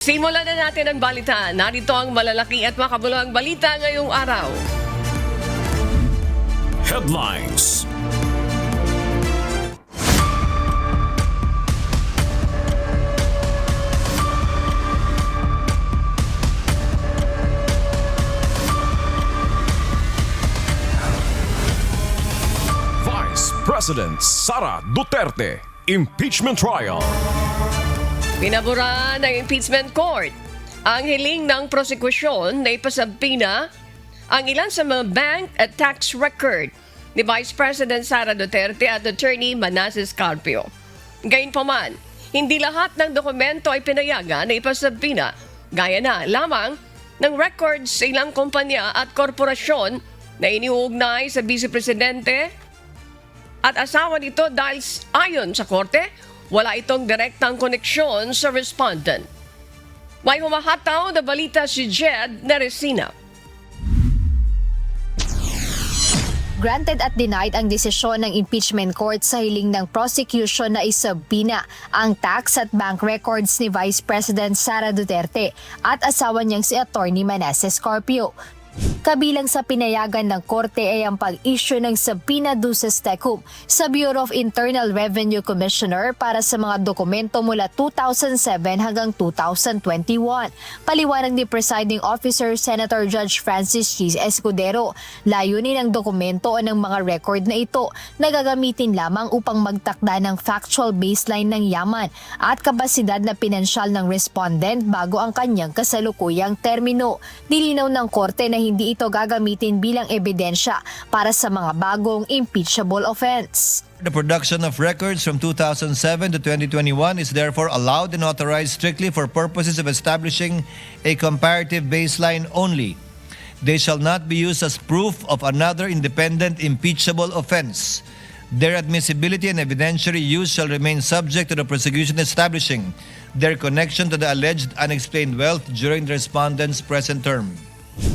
Simulan na natin ang balitaan. Narito ang malalaki at makabuluhang balita ngayong araw. Headlines. Vice President Sara Duterte, impeachment trial. Pinabura ng impeachment court ang hiling ng prosekusyon na ipasabina ang ilan sa mga bank at tax record ni Vice President Sara Duterte at Attorney Manasseh Carpio. Gayunpaman, hindi lahat ng dokumento ay pinayagan na ipasabina, gaya na lamang ng records sa ilang kumpanya at korporasyon na iniuugnay sa Vice Presidente at asawa nito dahil ayon sa korte, wala itong direktang koneksyon sa respondent. May humahataw na balita si Jed Neresina. Granted at denied ang desisyon ng impeachment court sa hiling ng prosecution na isabina ang tax at bank records ni Vice President Sara Duterte at asawa niyang si Attorney Manasseh Carpio. Kabilang sa pinayagan ng korte ay ang pag-issue ng subpoena duces tecum sa Bureau of Internal Revenue Commissioner para sa mga dokumento mula 2007 hanggang 2021. Paliwanag ni Presiding Officer Senator Judge Francis G. Escudero, layunin ng dokumento o ng mga record na ito na gagamitin lamang upang magtakda ng factual baseline ng yaman at kapasidad na pinansyal ng respondent bago ang kanyang kasalukuyang termino. Nilinaw ng korte na hindi ito gagamitin bilang ebidensya para sa mga bagong impeachable offense. The production of records from 2007 to 2021 is therefore allowed and authorized strictly for purposes of establishing a comparative baseline only. They shall not be used as proof of another independent impeachable offense. Their admissibility and evidentiary use shall remain subject to the prosecution establishing their connection to the alleged unexplained wealth during the respondent's present term.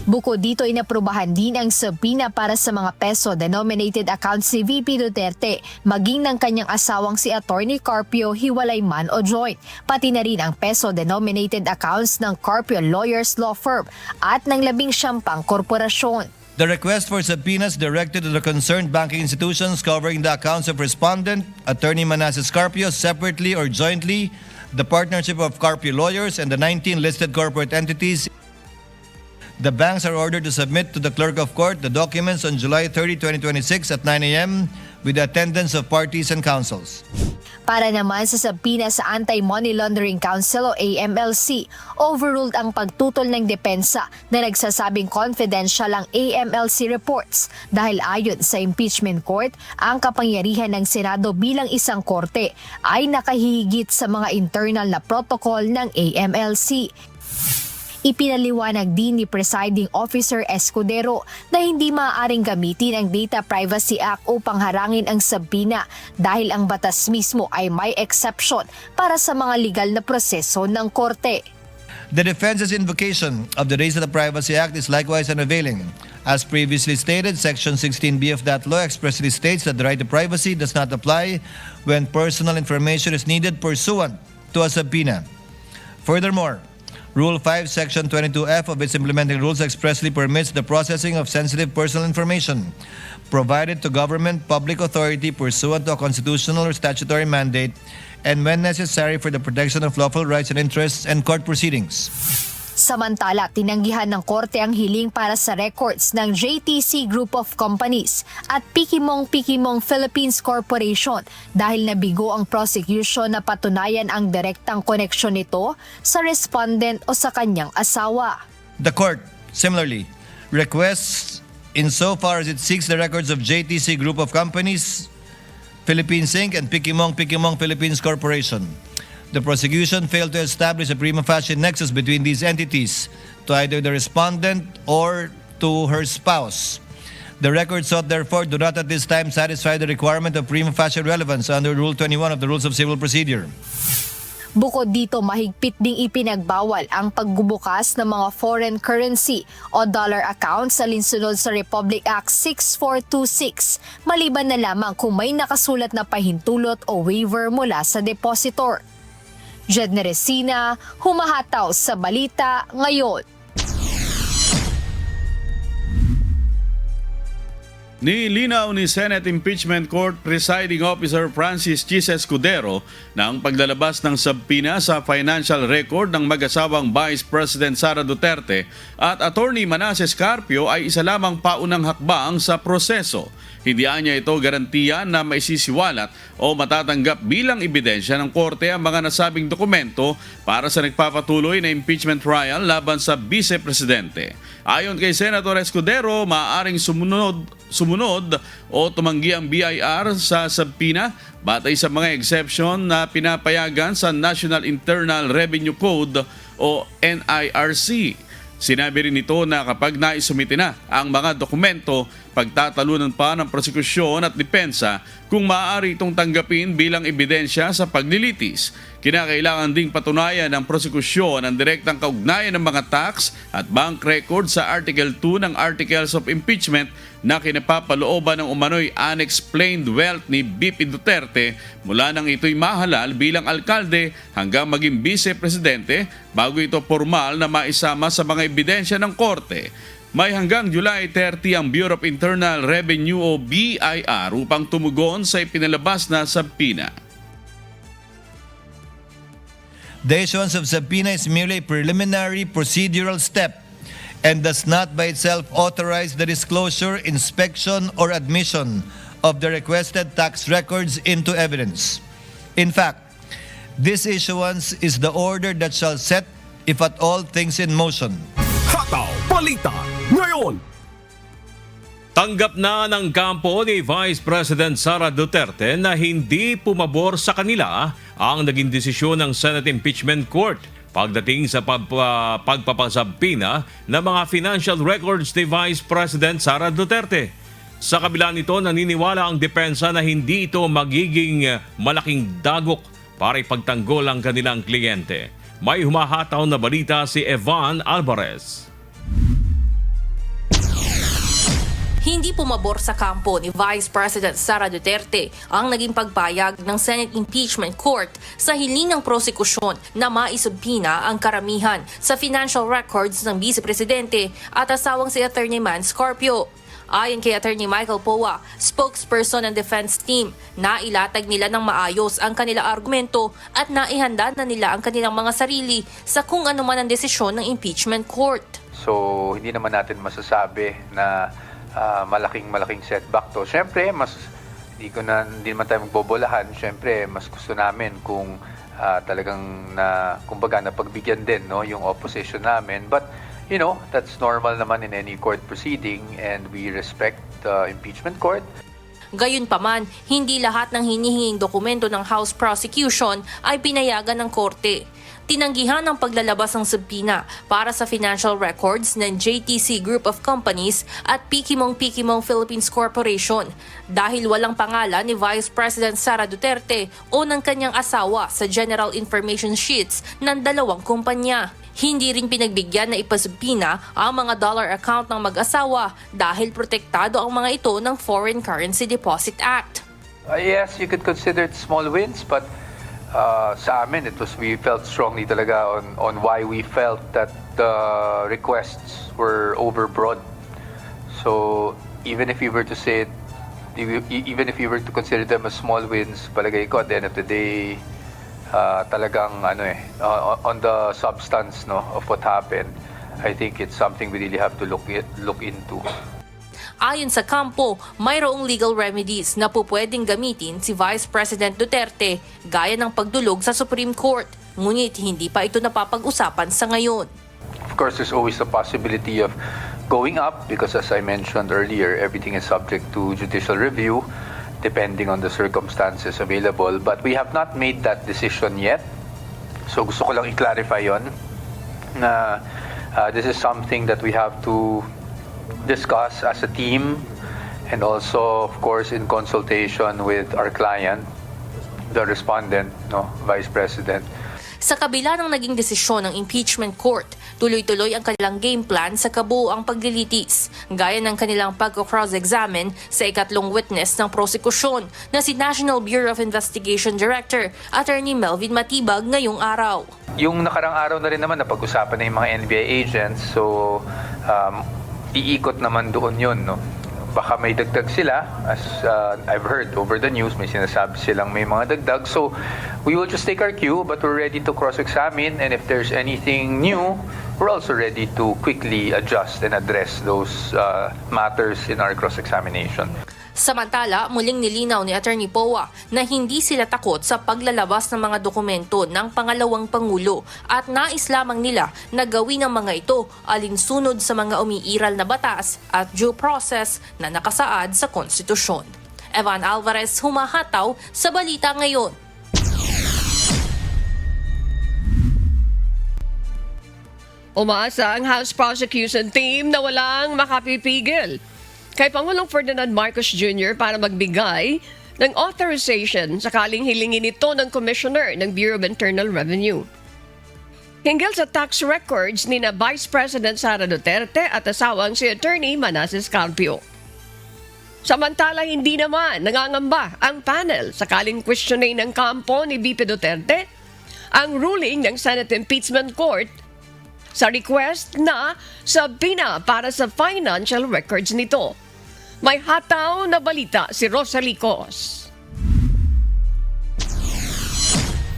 Bukod dito, inaprubahan din ang subpoena para sa mga peso-denominated accounts ni VP Duterte, maging ng kanyang asawang si Attorney Carpio, hiwalay man o joint, pati na rin ang peso-denominated accounts ng Carpio Lawyers Law Firm at ng 19 pang korporasyon. The request for subpoenas directed to the concerned banking institutions covering the accounts of respondent, Attorney Manasseh Carpio, separately or jointly, the partnership of Carpio Lawyers, and the 19 listed corporate entities. The banks are ordered to submit to the Clerk of Court the documents on July 30, 2026 at 9 a.m. with the attendance of parties and counsels. Para naman sa subpoena sa Anti-Money Laundering Council o AMLC, overruled ang pagtutol ng depensa na nagsasabing confidential ang AMLC reports dahil ayon sa impeachment court, ang kapangyarihan ng Senado bilang isang korte ay nakahihigit sa mga internal na protocol ng AMLC. Ipinaliwanag din ni Presiding Officer Escudero na hindi maaaring gamitin ang Data Privacy Act upang harangin ang subpoena dahil ang batas mismo ay may exception para sa mga legal na proseso ng korte. The defense's invocation of the Data Privacy Act is likewise unavailing. As previously stated, Section 16B of that law expressly states that the right to privacy does not apply when personal information is needed pursuant to a subpoena. Furthermore, Rule 5, Section 22F of its implementing rules expressly permits the processing of sensitive personal information provided to government public authority pursuant to a constitutional or statutory mandate and when necessary for the protection of lawful rights and interests and court proceedings. Samantala, tinanggihan ng korte ang hiling para sa records ng JTC Group of Companies at Pikimong Philippines Corporation dahil nabigo ang prosecution na patunayan ang direktang koneksyon nito sa respondent o sa kanyang asawa. The court, similarly, requests insofar as it seeks the records of JTC Group of Companies, Philippines Inc. and Pikimong Philippines Corporation. The prosecution failed to establish a prima facie nexus between these entities to either the respondent or to her spouse. The records sought therefore do not at this time satisfy the requirement of prima facie relevance under Rule 21 of the Rules of Civil Procedure. Bukod dito, mahigpit ding ipinagbawal ang pagbubukas ng mga foreign currency o dollar accounts alinsunod sa Republic Act 6426, maliban na lamang kung may nakasulat na pahintulot o waiver mula sa depositor. Jedne Resina, humahataw sa balita ngayon. Nilinaw ni Senate Impeachment Court Presiding Officer Francis Chis Escudero na ang paglalabas ng subpoena sa financial record ng mag-asawang Vice President Sara Duterte at Attorney Manasseh Carpio ay isa lamang paunang hakbang sa proseso. Hindi niya ito garantiya na maisisiwalat o matatanggap bilang ebidensya ng korte ang mga nasabing dokumento para sa nagpapatuloy na impeachment trial laban sa Vice Presidente. Ayon kay Senator Escudero, maaaring sumunod o tumanggi ang BIR sa subpoena batay sa mga exception na pinapayagan sa National Internal Revenue Code o NIRC. Sinabi rin ito na kapag naisumite na ang mga dokumento, pagtatalunan pa ng prosekusyon at depensa kung maaari itong tanggapin bilang ebidensya sa paglilitis. Kinakailangan ding patunayan ng prosekusyon ang direktang kaugnayan ng mga tax at bank record sa Article 2 ng Articles of Impeachment na kinapapalooban ng umano'y unexplained wealth ni BP Duterte mula nang ito'y mahalal bilang alkalde hanggang maging vice-presidente bago ito formal na maisama sa mga ebidensya ng korte. May hanggang July 30 ang Bureau of Internal Revenue o BIR upang tumugon sa ipinalabas na subpoena. The issuance of subpoena is merely a preliminary procedural step and does not by itself authorize the disclosure, inspection, or admission of the requested tax records into evidence. In fact, this issuance is the order that shall set, if at all, things in motion. Hataw Balita ngayon. Tanggap na ng kampo ni Vice President Sara Duterte na hindi pumabor sa kanila ang naging desisyon ng Senate Impeachment Court pagdating sa pagpapasabpina ng mga financial records ni Vice President Sara Duterte. Sa kabila nito, naniniwala ang depensa na hindi ito magiging malaking dagok para ipagtanggol ang kanilang kliyente. May humahataw na balita si Evan Alvarez. Hindi pumabor sa kampo ni Vice President Sara Duterte ang naging pagpayag ng Senate Impeachment Court sa hiling ng prosekusyon na maisubpina ang karamihan sa financial records ng Vice Presidente at asawang si Attorney Manasseh Carpio. Ayon kay Attorney Michael Poa, spokesperson ng defense team, nailatag nila ng maayos ang kanilang argumento at naihanda na nila ang kanilang mga sarili sa kung ano man ang desisyon ng impeachment court. So hindi naman natin masasabi na malaking setback to. Siyempre, hindi naman tayo magbobolahan. Siyempre, mas gusto namin kung talagang kumbaga napagbigyan din yung opposition namin. But that's normal naman in any court proceeding and we respect the impeachment court. Gayunpaman, hindi lahat ng hinihinging dokumento ng House Prosecution ay pinayagan ng korte. Tinanggihan ang paglalabas ng subpoena para sa financial records ng JTC Group of Companies at Pikimong Philippines Corporation dahil walang pangalan ni Vice President Sara Duterte o ng kanyang asawa sa general information sheets ng dalawang kumpanya. Hindi rin pinagbigyan na ipasubpina ang mga dollar account ng mag-asawa dahil protektado ang mga ito ng Foreign Currency Deposit Act. Yes, you could consider it small wins, but sa amin, we felt strongly talaga on why we felt that the requests were overbroad. So even if you were to say it, even if you were to consider them as small wins, palagay ko at the end of the day, talagang on the substance of what happened, I think it's something we really have to look into. Ayon sa kampo, mayroong legal remedies na pupwedeng gamitin si Vice President Duterte gaya ng pagdulog sa Supreme Court, ngunit hindi pa ito napapag-usapan sa ngayon. Of course, there's always the possibility of going up because as I mentioned earlier, everything is subject to judicial review depending on the circumstances available. But we have not made that decision yet. So gusto ko lang i-clarify yon na this is something that we have to discuss as a team and also of course in consultation with our client, the respondent, Vice President. Sa kabila ng naging desisyon ng impeachment court, tuloy-tuloy ang kanilang game plan sa kabuuang paglilitis, gaya ng kanilang pagko-cross-examine sa ikatlong witness ng prosekusyon na si National Bureau of Investigation Director Attorney Melvin Matibag ngayong araw. Yung nakarang araw na rin naman napag-usapan na yung mga NBI agents, so iikot naman doon yun, no? Baka may dagdag sila, as I've heard over the news, may sinasabi silang may mga dagdag. So we will just take our cue, but we're ready to cross-examine, and if there's anything new, we're also ready to quickly adjust and address those matters in our cross-examination. Samantala, muling nilinaw ni Attorney Poa na hindi sila takot sa paglalabas ng mga dokumento ng pangalawang Pangulo at nais lamang nila na gawin ang mga ito alinsunod sa mga umiiral na batas at due process na nakasaad sa konstitusyon. Evan Alvarez, humahataw sa Balita Ngayon. Umaasa ang House Prosecution Team na walang makapipigil kay Pangulong Ferdinand Marcos Jr. para magbigay ng authorization sakaling hilingin ito ng Commissioner ng Bureau of Internal Revenue. Hinggil sa tax records ni na Vice President Sara Duterte at asawang si Attorney Manasseh Carpio. Samantala, hindi naman nangangamba ang panel sakaling questionin ng kampo ni VP Duterte ang ruling ng Senate Impeachment Court sa request na subpoena para sa financial records nito. May hataw na balita si Rosalie Cos.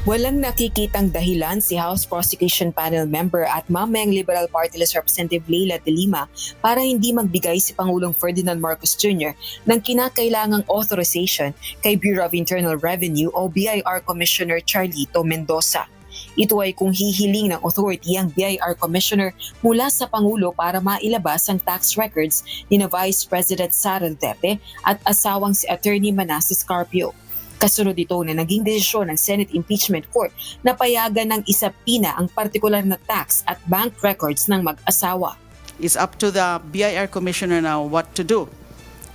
Walang nakikitang dahilan si House Prosecution Panel member at mamayang Liberal Party List Representative Leila de Lima para hindi magbigay si Pangulong Ferdinand Marcos Jr. ng kinakailangang authorization kay Bureau of Internal Revenue o BIR Commissioner Charlito Mendoza. Ito ay kung hihiling ng authority ang BIR Commissioner mula sa Pangulo para mailabas ang tax records ni na Vice President Sara Duterte at asawang si Attorney Manasseh Carpio. Kasunod ito na naging desisyon ng Senate Impeachment Court na payagan ng isapina ang partikular na tax at bank records ng mag-asawa. It's up to the BIR Commissioner now what to do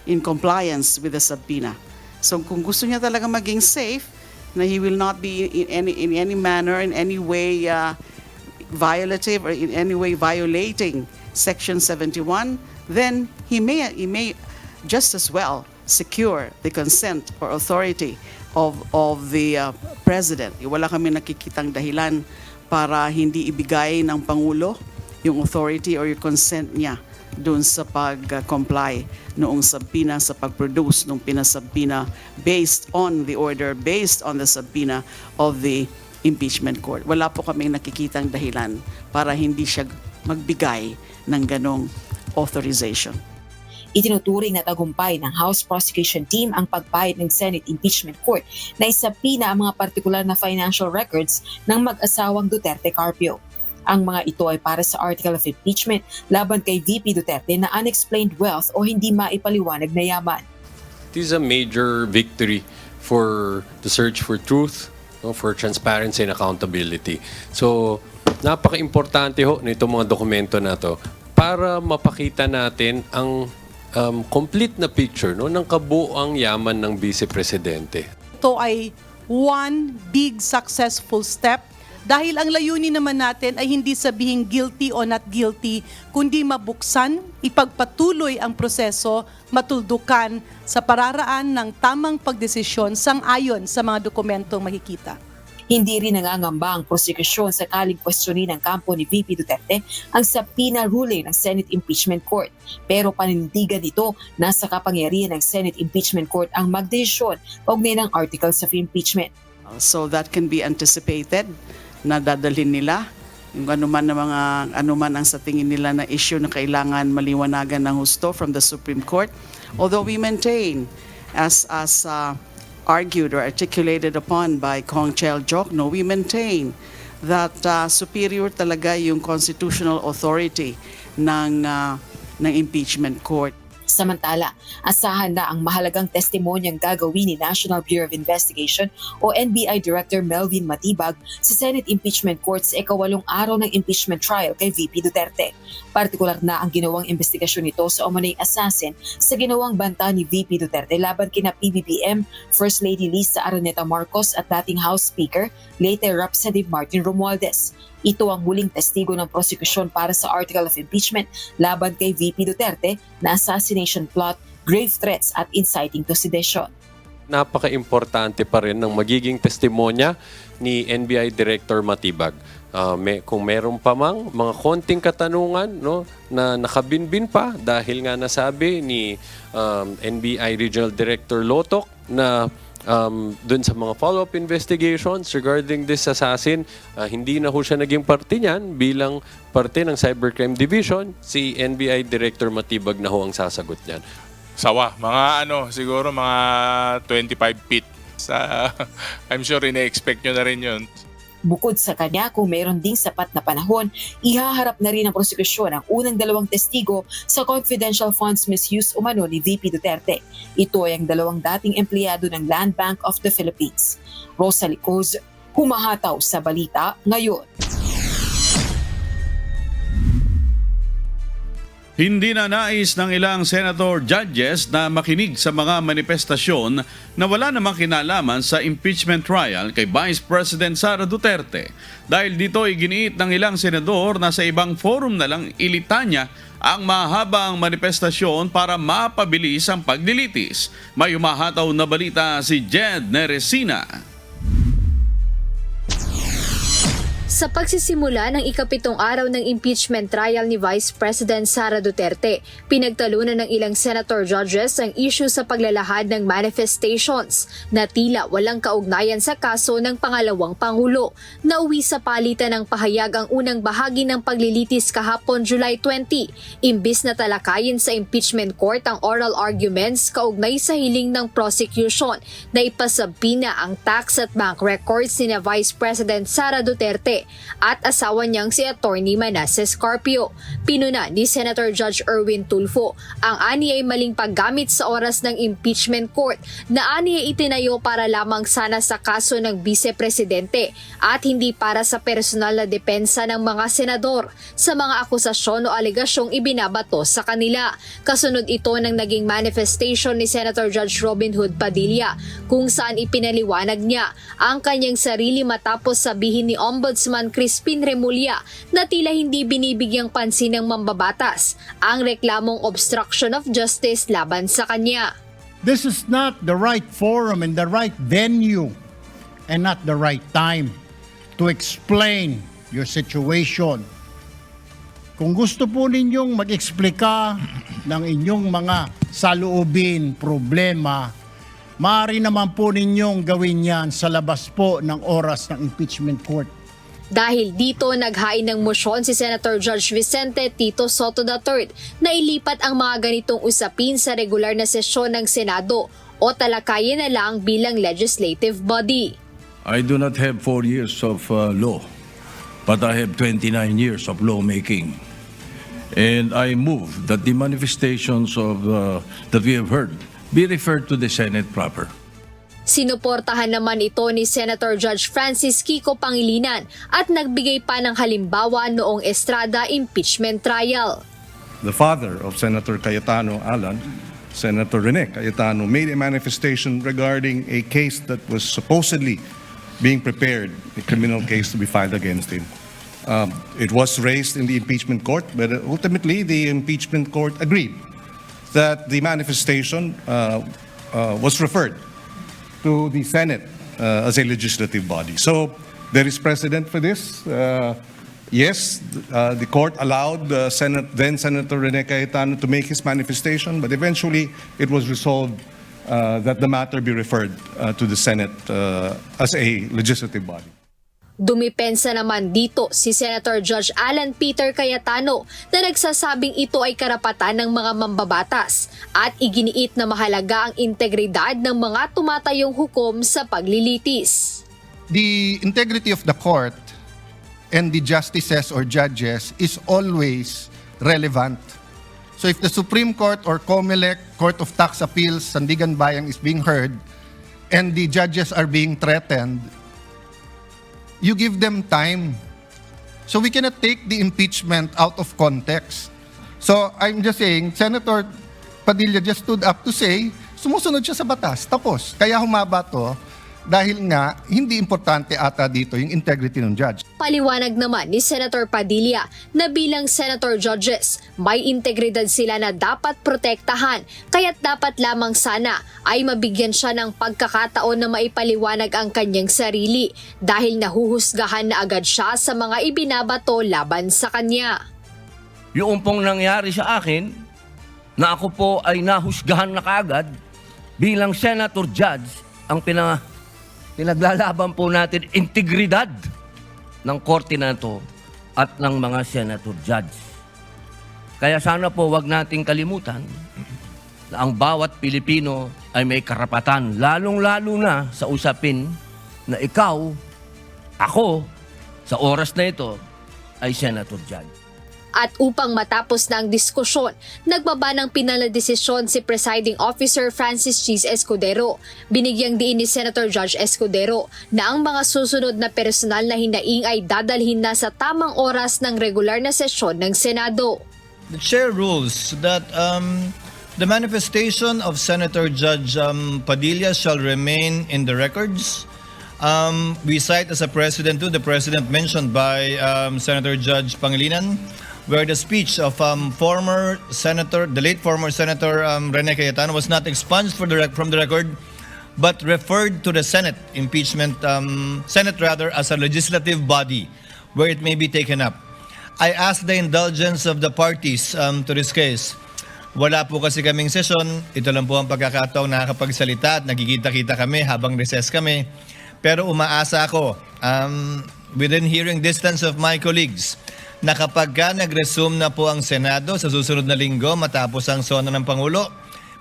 in compliance with the subpoena. So kung gusto niya talaga maging safe, na he will not be in any manner, in any way violative or in any way violating Section 71, then he may just as well secure the consent or authority of the President. Wala kami nakikitang dahilan para hindi ibigay ng Pangulo yung authority or yung consent niya doon sa pag-comply noong subpoena, sa pag-produce noong pinasubpoena based on the order, based on the subpoena of the impeachment court. Wala po kaming nakikitang dahilan para hindi siya magbigay ng ganong authorization. Itinuturing na tagumpay ng House Prosecution Team ang pagpahid ng Senate Impeachment Court na isapina ang mga partikular na financial records ng mag-asawang Duterte Carpio. Ang mga ito ay para sa Article of Impeachment laban kay VP Duterte na unexplained wealth o hindi maipaliwanag na yaman. This is a major victory for the search for truth, for transparency and accountability. So, napaka-importante ho nitong mga dokumento na to para mapakita natin ang complete na picture ng kabuuang yaman ng Vice Presidente. Ito ay one big successful step dahil ang layunin naman natin ay hindi sabihin guilty o not guilty, kundi mabuksan, ipagpatuloy ang proseso, matuldukan sa pararaan ng tamang pagdesisyon sang-ayon sa mga dokumentong makikita. Hindi rin nangangamba ang prosekusyon sakaling kwestiyonin ng kampo ni VP Duterte ang subpoena ruling ng Senate Impeachment Court. Pero panindigan nito na sa kapangyarihan ng Senate Impeachment Court ang magdesisyon kaugnay ng articles of impeachment. So that can be anticipated na dadalhin nila yung anuman ang sa tingin nila na issue na kailangan maliwanagan ng husto from the Supreme Court. Although we maintain as argued or articulated upon by Kong Chel Jokno, we maintain that superior talaga yung constitutional authority ng impeachment court. Samantala, asahan na ang mahalagang testimonyang gagawin ni National Bureau of Investigation o NBI Director Melvin Matibag sa Senate Impeachment Court sa ika-8 araw ng impeachment trial kay VP Duterte. Partikular na ang ginawang investigasyon nito sa umano'y assassin sa ginawang banta ni VP Duterte laban kina PBBM First Lady Lisa Araneta Marcos at dating House Speaker, late Representative Martin Romualdez. Ito ang huling testigo ng prosekusyon para sa Article of Impeachment laban kay VP Duterte na assassination plot, grave threats at inciting to sedition. Napaka-importante pa rin ng magiging testimonya ni NBI Director Matibag. Kung meron pa mang mga konting katanungan na nakabinbin pa dahil nga nasabi ni NBI Regional Director Lotok na dun sa mga follow-up investigations regarding this assassin, hindi na ho siya naging parte niyan bilang parte ng Cybercrime Division. Si NBI Director Matibag na ho ang sasagot niyan. Sawa, siguro mga 25 feet. I'm sure ina-expect nyo na rin yun. Bukod sa kanya, kung mayroon ding sapat na panahon, ihaharap na rin ng prosekusyon ang unang 2 testigo sa confidential funds misuse umano ni VP Duterte. Ito ay ang 2 dating empleyado ng Land Bank of the Philippines. Rosalie Coz, humahataw sa balita ngayon. Hindi na nais ng ilang senator judges na makinig sa mga manifestasyon na wala namang kinalaman sa impeachment trial kay Vice President Sara Duterte. Dahil dito ay giniit ng ilang senador na sa ibang forum na lang ilitanya ang mahabang manifestasyon para mapabilis ang paglilitis. May umahataw na balita si Jed Neresina. Sa pagsisimula ng ika-7 araw ng impeachment trial ni Vice President Sara Duterte, pinagtalunan ng ilang senator judges ang issue sa paglalahad ng manifestations na tila walang kaugnayan sa kaso ng pangalawang Pangulo. Nauwi sa palitan ng pahayag ang unang bahagi ng paglilitis kahapon July 20, imbis na talakayin sa impeachment court ang oral arguments kaugnay sa hiling ng prosecution na ipasabina ang tax at bank records ni Vice President Sara Duterte at asawa niyang si Attorney Manasseh Carpio. Pinuna ni Senator Judge Erwin Tulfo ang ani ay maling paggamit sa oras ng impeachment court na ani ay itinayo para lamang sana sa kaso ng vice-presidente at hindi para sa personal na depensa ng mga senador sa mga akusasyon o alegasyong ibinabato sa kanila. Kasunod ito ng naging manifestation ni Senator Judge Robin Hood Padilla kung saan ipinaliwanag niya ang kanyang sarili matapos sabihin ni Ombudsman Crispin Remulla na tila hindi binibigyang pansin ng mambabatas ang reklamong obstruction of justice laban sa kanya. This is not the right forum and the right venue and not the right time to explain your situation. Kung gusto po ninyong mag-eksplika ng inyong mga saloobin, problema, maaari naman po ninyong gawin yan sa labas po ng oras ng impeachment court. Dahil dito, naghain ng mosyon si Senator Judge Vicente Tito Soto III na ilipat ang mga ganitong usapin sa regular na sesyon ng Senado o talakayin na lang bilang legislative body. I do not have 4 years of law, but I have 29 years of lawmaking. And I move that the manifestations of that we have heard be referred to the Senate proper. Sinuportahan naman ito ni Senator Judge Francis Kiko Pangilinan at nagbigay pa ng halimbawa noong Estrada impeachment trial. The father of Senator Cayetano Alan, Senator Rene Cayetano, made a manifestation regarding a case that was supposedly being prepared, a criminal case to be filed against him. It was raised in the impeachment court, but ultimately the impeachment court agreed that the manifestation was referred to the Senate as a legislative body. So there is precedent for this. Yes, the court allowed then Senator Rene Cayetano to make his manifestation, but eventually it was resolved that the matter be referred to the Senate as a legislative body. Dumipensa naman dito si Senator Judge Alan Peter Cayetano na nagsasabing ito ay karapatan ng mga mambabatas at iginiit na mahalaga ang integridad ng mga tumatayong hukom sa paglilitis. The integrity of the court and the justices or judges is always relevant. So if the Supreme Court or COMELEC, Court of Tax Appeals, Sandigan Bayang is being heard and the judges are being threatened, you give them time. So we cannot take the impeachment out of context. So I'm just saying, Senator Padilla just stood up to say, sumusunod siya sa batas. Tapos, kaya humaba to dahil nga hindi importante ata dito yung integrity ng judge. Paliwanag naman ni Senator Padilla na bilang senator judges, may integridad sila na dapat protektahan, kaya't dapat lamang sana ay mabigyan siya ng pagkakataon na maipaliwanag ang kanyang sarili dahil nahuhusgahan na agad siya sa mga ibinabato laban sa kanya. Yung pong nangyari sa akin, na ako po ay nahusgahan na kaagad bilang senator judge, ang pinaglalaban po natin integridad ng korte na ito at ng mga senator judge. Kaya sana po wag nating kalimutan na ang bawat Pilipino ay may karapatan, lalong-lalo na sa usapin na ikaw, ako, sa oras na ito, ay senator judge. At upang matapos na ang diskusyon, nagbaba ng pinal na desisyon si Presiding Officer Francis Chis Escudero. Binigyang diin ni Senator Judge Escudero na ang mga susunod na personal na hinaing ay dadalhin na sa tamang oras ng regular na sesyon ng Senado. The chair rules that the manifestation of Senator Judge Padilla shall remain in the records. We cite as a precedent to the precedent mentioned by Senator Judge Pangilinan, where the speech of the late former Senator Rene Cayetano was not expunged from the record, but referred to the Senate as a legislative body where it may be taken up. I ask the indulgence of the parties to this case. Wala po kasi kaming session. Ito lang po ang pagkakataong nakakapagsalita at nagkikita-kita kami habang recess kami. Pero umaasa ako, within hearing distance of my colleagues, na kapag nag-resume na po ang Senado sa susunod na linggo matapos ang sona ng Pangulo,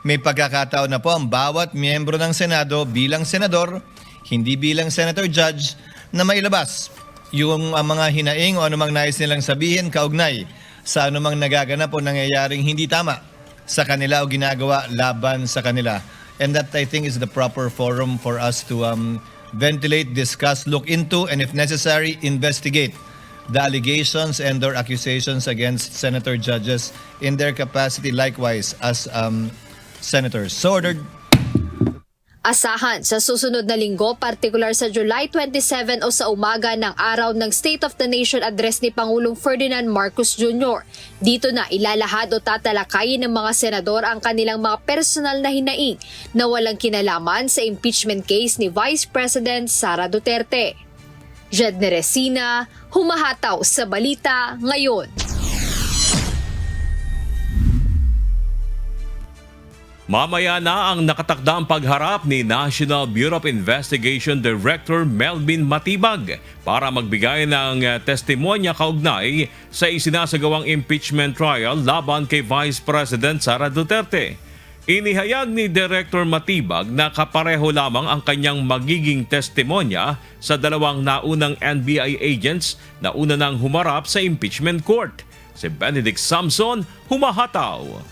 may pagkakataon na po ang bawat miyembro ng Senado bilang senador, hindi bilang senator judge, na mailabas yung mga hinaing o anumang nais nilang sabihin kaugnay sa anumang nagaganap o nangyayaring hindi tama sa kanila o ginagawa laban sa kanila. And that I think is the proper forum for us to ventilate, discuss, look into, and if necessary, investigate the allegations and their accusations against senator judges in their capacity likewise as senators. So ordered. Asahan sa susunod na linggo, partikular sa July 27 o sa umaga ng araw ng State of the Nation address ni Pangulong Ferdinand Marcos Jr. Dito na ilalahad o tatalakayin ng mga senador ang kanilang mga personal na hinaing na walang kinalaman sa impeachment case ni Vice President Sara Duterte. Jedne Resina, humahataw sa balita ngayon. Mamaya na ang nakatakdang pagharap ni National Bureau of Investigation Director Melvin Matibag para magbigay ng testimonya kaugnay sa isinasagawang impeachment trial laban kay Vice President Sara Duterte. Inihayag ni Director Matibag na kapareho lamang ang kanyang magiging testimonya sa dalawang naunang NBI agents na una nang humarap sa impeachment court. Si Benedict Samson, humahataw.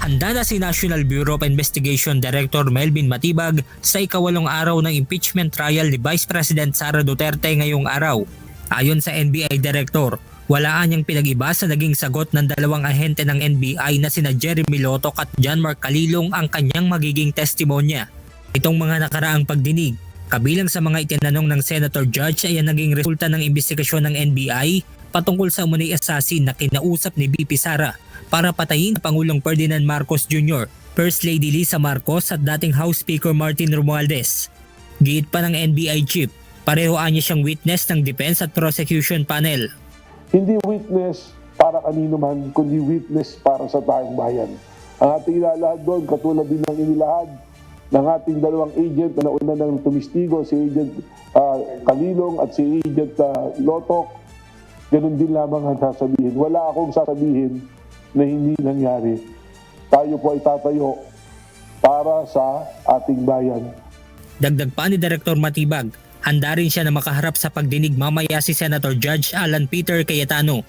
Handa na si National Bureau of Investigation Director Melvin Matibag sa ikawalong araw ng impeachment trial ni Vice President Sara Duterte ngayong araw. Ayon sa NBI Director, wala niyang pinag-iba sa naging sagot ng dalawang ahente ng NBI na sina Jeremy Lotoc at John Mark Calilong ang kanyang magiging testimonya. Itong mga nakaraang pagdinig, kabilang sa mga itinanong ng Senator Judge ay ang naging resulta ng investigasyon ng NBI patungkol sa umunay assassin na kinausap ni BP Sara para patayin Pangulong Ferdinand Marcos Jr., First Lady Lisa Marcos at dating House Speaker Martin Romualdez. Giit pa ng NBI chief, pareho niya siyang witness ng defense at prosecution panel. Hindi witness para kanino man, kundi witness para sa tayong bayan. Ang ating ilalahad doon, katulad din ng inilahad ng ating dalawang agent na nauna ng tumistigo, si Agent Calilong at si Agent Lotoc, ganun din lamang ang sasabihin. Wala akong sasabihin na hindi nangyari. Tayo po ay tatayo para sa ating bayan. Dagdag pa ni Director Matibag, handa rin siya na makaharap sa pagdinig mamaya si Senator Judge Alan Peter Cayetano.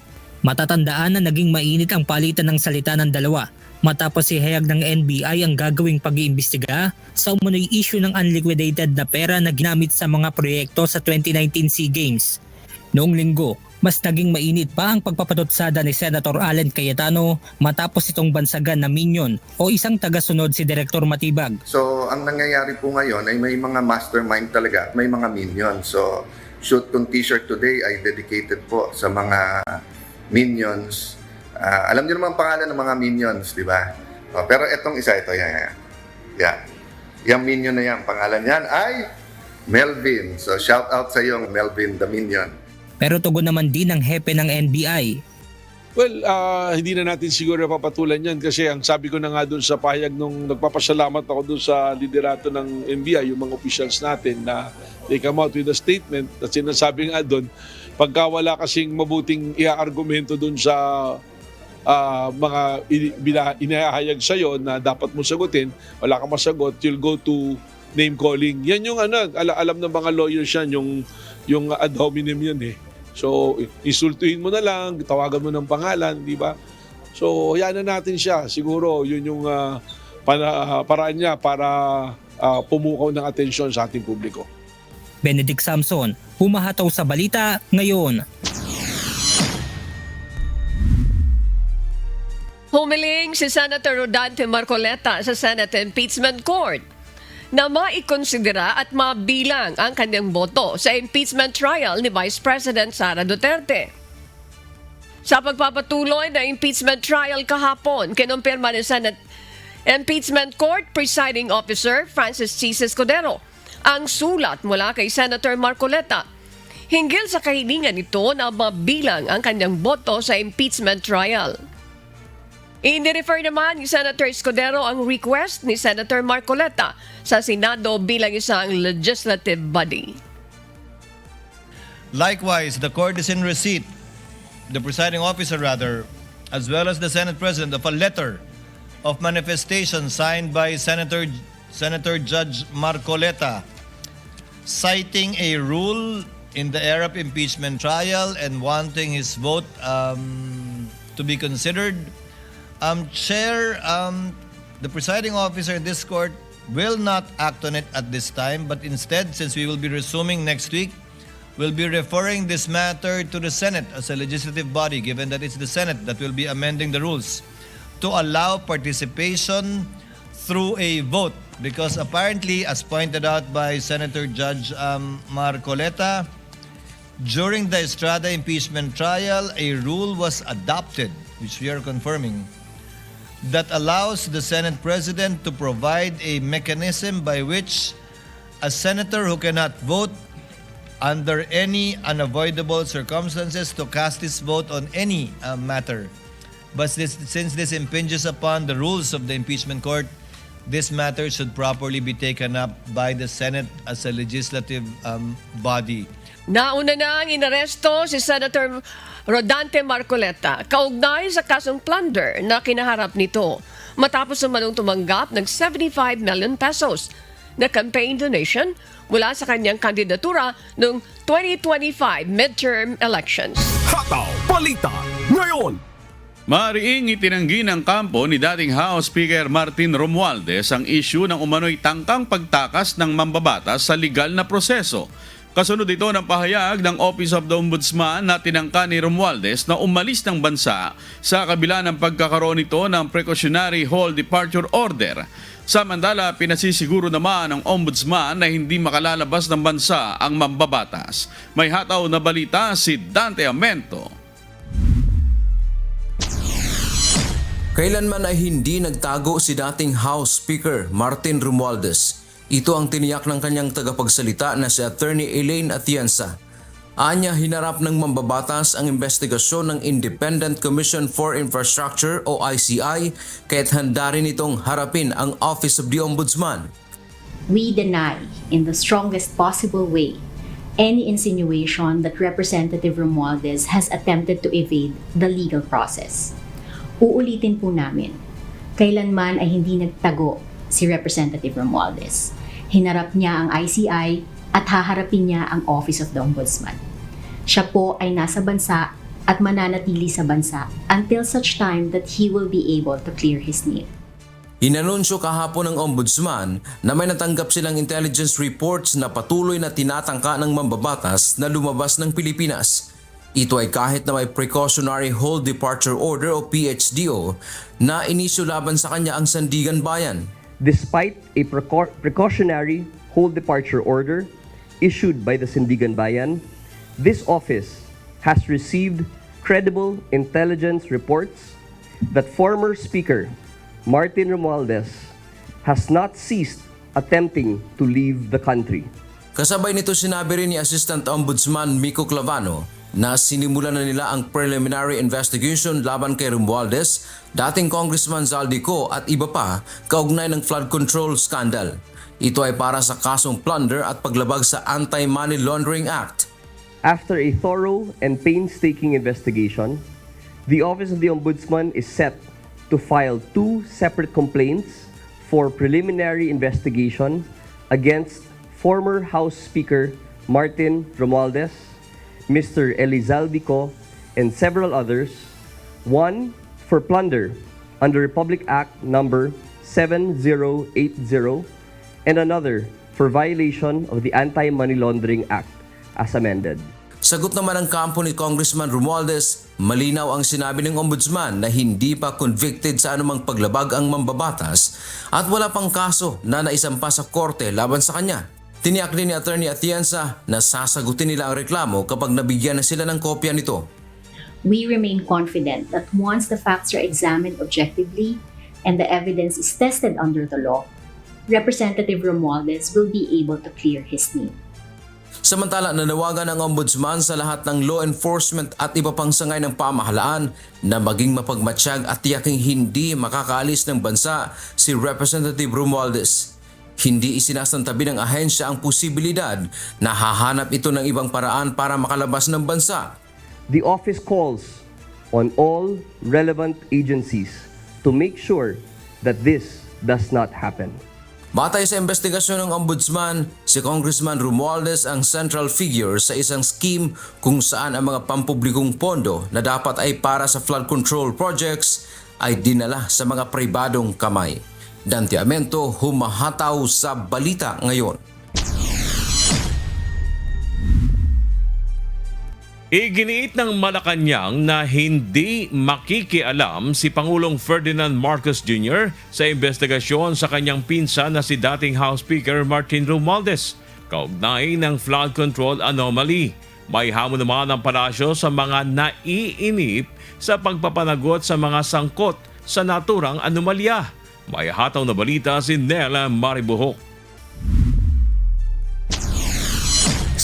Matatandaan na naging mainit ang palitan ng salita ng dalawa matapos ihayag ng NBI ang gagawing pag-iimbestiga sa umunoy issue ng unliquidated na pera na ginamit sa mga proyekto sa 2019 SEA Games. Noong linggo, mas naging mainit pa ang pagpapatutsada ni Senator Alan Cayetano matapos itong bansagan na minion o isang tagasunod si Direktor Matibag. So ang nangyayari po ngayon ay may mga mastermind talaga, may mga minions. So shoot kong t-shirt today ay dedicated po sa mga minions. Alam niyo naman ang pangalan ng mga minions, di ba? Pero itong isa, ito, yan. Yung minion na yan, pangalan yan ay Melvin. So shout out sa iyo, Melvin the Minion. Pero tugon naman din ng hepe ng NBI. Well, hindi na natin siguro papatulan yan kasi ang sabi ko na nga doon sa pahayag nung nagpapasalamat ako doon sa liderato ng NBI, yung mga officials natin na they come out with a statement at sinasabi nga doon, pagka wala kasing mabuting iaargumento doon sa mga inahayag sa'yo na dapat mo sagutin, wala kang masagot, you'll go to name calling. Yan yung alam ng mga lawyers yan, yung ad hominem yun eh. So, insultuhin mo na lang, tawagan mo ng pangalan, di ba? So, hayaan na natin siya. Siguro, yun yung paraan niya para pumukaw ng atensyon sa ating publiko. Benedict Samson, humahataw sa balita ngayon. Humiling si Senator Rodante Marcoleta sa Senate Impeachment Court na maikonsidera at mabilang ang kanyang boto sa impeachment trial ni Vice President Sara Duterte. Sa pagpapatuloy na impeachment trial kahapon, kinumpirma ni Senate Impeachment Court Presiding Officer Francis C. Escudero ang sulat mula kay Senator Marcoleta hinggil sa kahilingan nito na mabilang ang kanyang boto sa impeachment trial. I-refer naman ni Senator Escudero ang request ni Senator Marcoleta sa Senado bilang isang legislative body. Likewise, the court is in receipt, the presiding officer rather, as well as the Senate President, of a letter of manifestation signed by Senator Judge Marcoleta citing a rule in the Arab impeachment trial and wanting his vote to be considered. Chair, the presiding officer in this court will not act on it at this time, but instead, since we will be resuming next week, we'll be referring this matter to the Senate as a legislative body, given that it's the Senate that will be amending the rules to allow participation through a vote. Because apparently, as pointed out by Senator Judge Marcoleta, during the Estrada impeachment trial, a rule was adopted, which we are confirming, that allows the Senate President to provide a mechanism by which a senator who cannot vote under any unavoidable circumstances to cast his vote on any matter. But since this impinges upon the rules of the impeachment court, this matter should properly be taken up by the Senate as a legislative body. Nauna na ang inaresto si Senator Rodante Marcoleta kaugnay sa kasong plunder na kinaharap nito matapos naman tumanggap ng 75 million pesos na campaign donation mula sa kanyang kandidatura noong 2025 midterm elections. Hataw Balita ngayon! Mariing itinanggi ng kampo ni dating House Speaker Martin Romualdez ang issue ng umano'y tangkang pagtakas ng mambabatas sa legal na proseso. Kasunod ito ng pahayag ng Office of the Ombudsman na tinangka ni Romualdez na umalis ng bansa sa kabila ng pagkakaroon nito ng Precautionary Hall Departure Order. Samantala, pinasisiguro naman ng Ombudsman na hindi makalalabas ng bansa ang mambabatas. May hataw na balita si Dante Amento. Kailanman ay hindi nagtago si dating House Speaker Martin Romualdez. Ito ang tiniyak ng kanyang tagapagsalita na si Attorney Elaine Atienza. Anya, hinarap ng mambabatas ang investigasyon ng Independent Commission for Infrastructure o ICI kaya't handa rin itong harapin ang Office of the Ombudsman. We deny in the strongest possible way any insinuation that Representative Romualdez has attempted to evade the legal process. Uulitin po namin, kailanman ay hindi nagtago si Representative Romualdez. Hinarap niya ang ICI at haharapin niya ang Office of the Ombudsman. Siya po ay nasa bansa at mananatili sa bansa until such time that he will be able to clear his name. Inanunsyo kahapon ng Ombudsman na may natanggap silang intelligence reports na patuloy na tinatangka ng mambabatas na lumabas ng Pilipinas. Ito ay kahit na may Precautionary Hold Departure Order o PHDO na inisyu laban sa kanya ang Sandigan Bayan. Despite a precautionary hold departure order issued by the Sandigan Bayan, this office has received credible intelligence reports that former Speaker Martin Romualdez has not ceased attempting to leave the country. Kasabay nito sinabi rin ni Assistant Ombudsman Miko Clavano na sinimulan na nila ang preliminary investigation laban kay Romualdez, dating Congressman Zaldico at iba pa kaugnay ng flood control scandal. Ito ay para sa kasong plunder at paglabag sa Anti-Money Laundering Act. After a thorough and painstaking investigation, the Office of the Ombudsman is set to file 2 separate complaints for preliminary investigation against former House Speaker Martin Romualdez, Mr. Elizaldico, and several others. One for plunder under Republic Act number 7080 and another for violation of the Anti-Money Laundering Act as amended. Sagot naman ng kampo ni Congressman Romualdez, malinaw ang sinabi ng Ombudsman na hindi pa convicted sa anumang paglabag ang mambabatas at wala pang kaso na naisampa sa korte laban sa kanya. Tiniyak din ni Attorney Atienza na sasagutin nila ang reklamo kapag nabigyan na sila ng kopya nito. We remain confident that once the facts are examined objectively and the evidence is tested under the law, Representative Romualdez will be able to clear his name. Samantala, nanawagan ng Ombudsman sa lahat ng law enforcement at iba pang sangay ng pamahalaan na maging mapagmatsyag at tiyaking hindi makakaalis ng bansa si Representative Romualdez. Hindi isinasantabi ng ahensya ang posibilidad na hahanap ito ng ibang paraan para makalabas ng bansa. The office calls on all relevant agencies to make sure that this does not happen. Batay sa investigasyon ng Ombudsman, si Congressman Romualdez ang central figure sa isang scheme kung saan ang mga pampublikong pondo na dapat ay para sa flood control projects ay dinala sa mga pribadong kamay. Dante Amento, humahataw sa Balita Ngayon. Iginiit ng Malacanang na hindi makikialam si Pangulong Ferdinand Marcos Jr. sa investigasyon sa kanyang pinsan na si dating House Speaker Martin Romualdez kaugnay ng flood control anomaly. May hamon naman ang palasyo sa mga naiinip sa pagpapanagot sa mga sangkot sa naturang anomalya. May hataw na balita si Nela Maribuhok.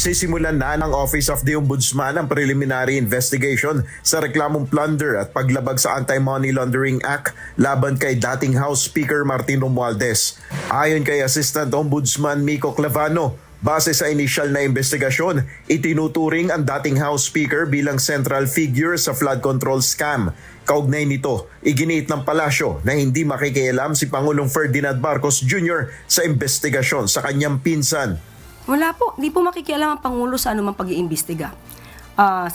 Sisimulan na ng Office of the Ombudsman ang preliminary investigation sa reklamong plunder at paglabag sa Anti-Money Laundering Act laban kay dating House Speaker Martin Romualdez. Ayon kay Assistant Ombudsman Miko Clavano, base sa inisyal na investigasyon, itinuturing ang dating House Speaker bilang central figure sa flood control scam. Kaugnay nito, iginiit ng palasyo na hindi makikialam si Pangulong Ferdinand Marcos Jr. sa investigasyon sa kanyang pinsan. Wala po, hindi po makikialam ang Pangulo sa anumang pag-iimbestiga.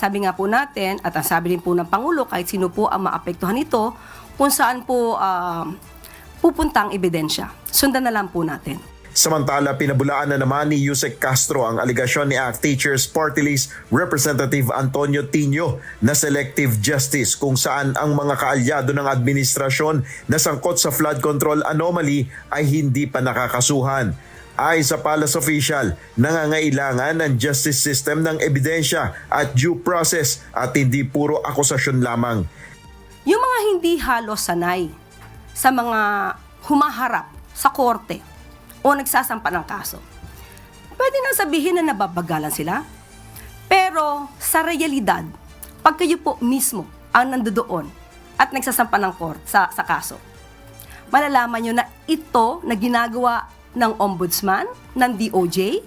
Sabi nga po natin, at ang sabi rin po ng Pangulo, kahit sino po ang maapektuhan nito, kung saan po pupunta ang ebidensya. Sundan na lang po natin. Samantala, pinabulaan na naman ni Yusek Castro ang aligasyon ni ACT Teachers Party List Representative Antonio Tino na selective justice kung saan ang mga kaalyado ng administrasyon na sangkot sa flood control anomaly ay hindi pa nakakasuhan. Ay sa palace official, nangangailangan ng justice system ng ebidensya at due process at hindi puro akusasyon lamang. Yung mga hindi halos sanay sa mga humaharap sa korte o nagsasampa ng kaso, pwede nang sabihin na nababagalan sila. Pero sa realidad, pag kayo po mismo ang nandoon at nagsasampa ng sa kaso, malalaman nyo na ito na ginagawa ng Ombudsman, ng DOJ,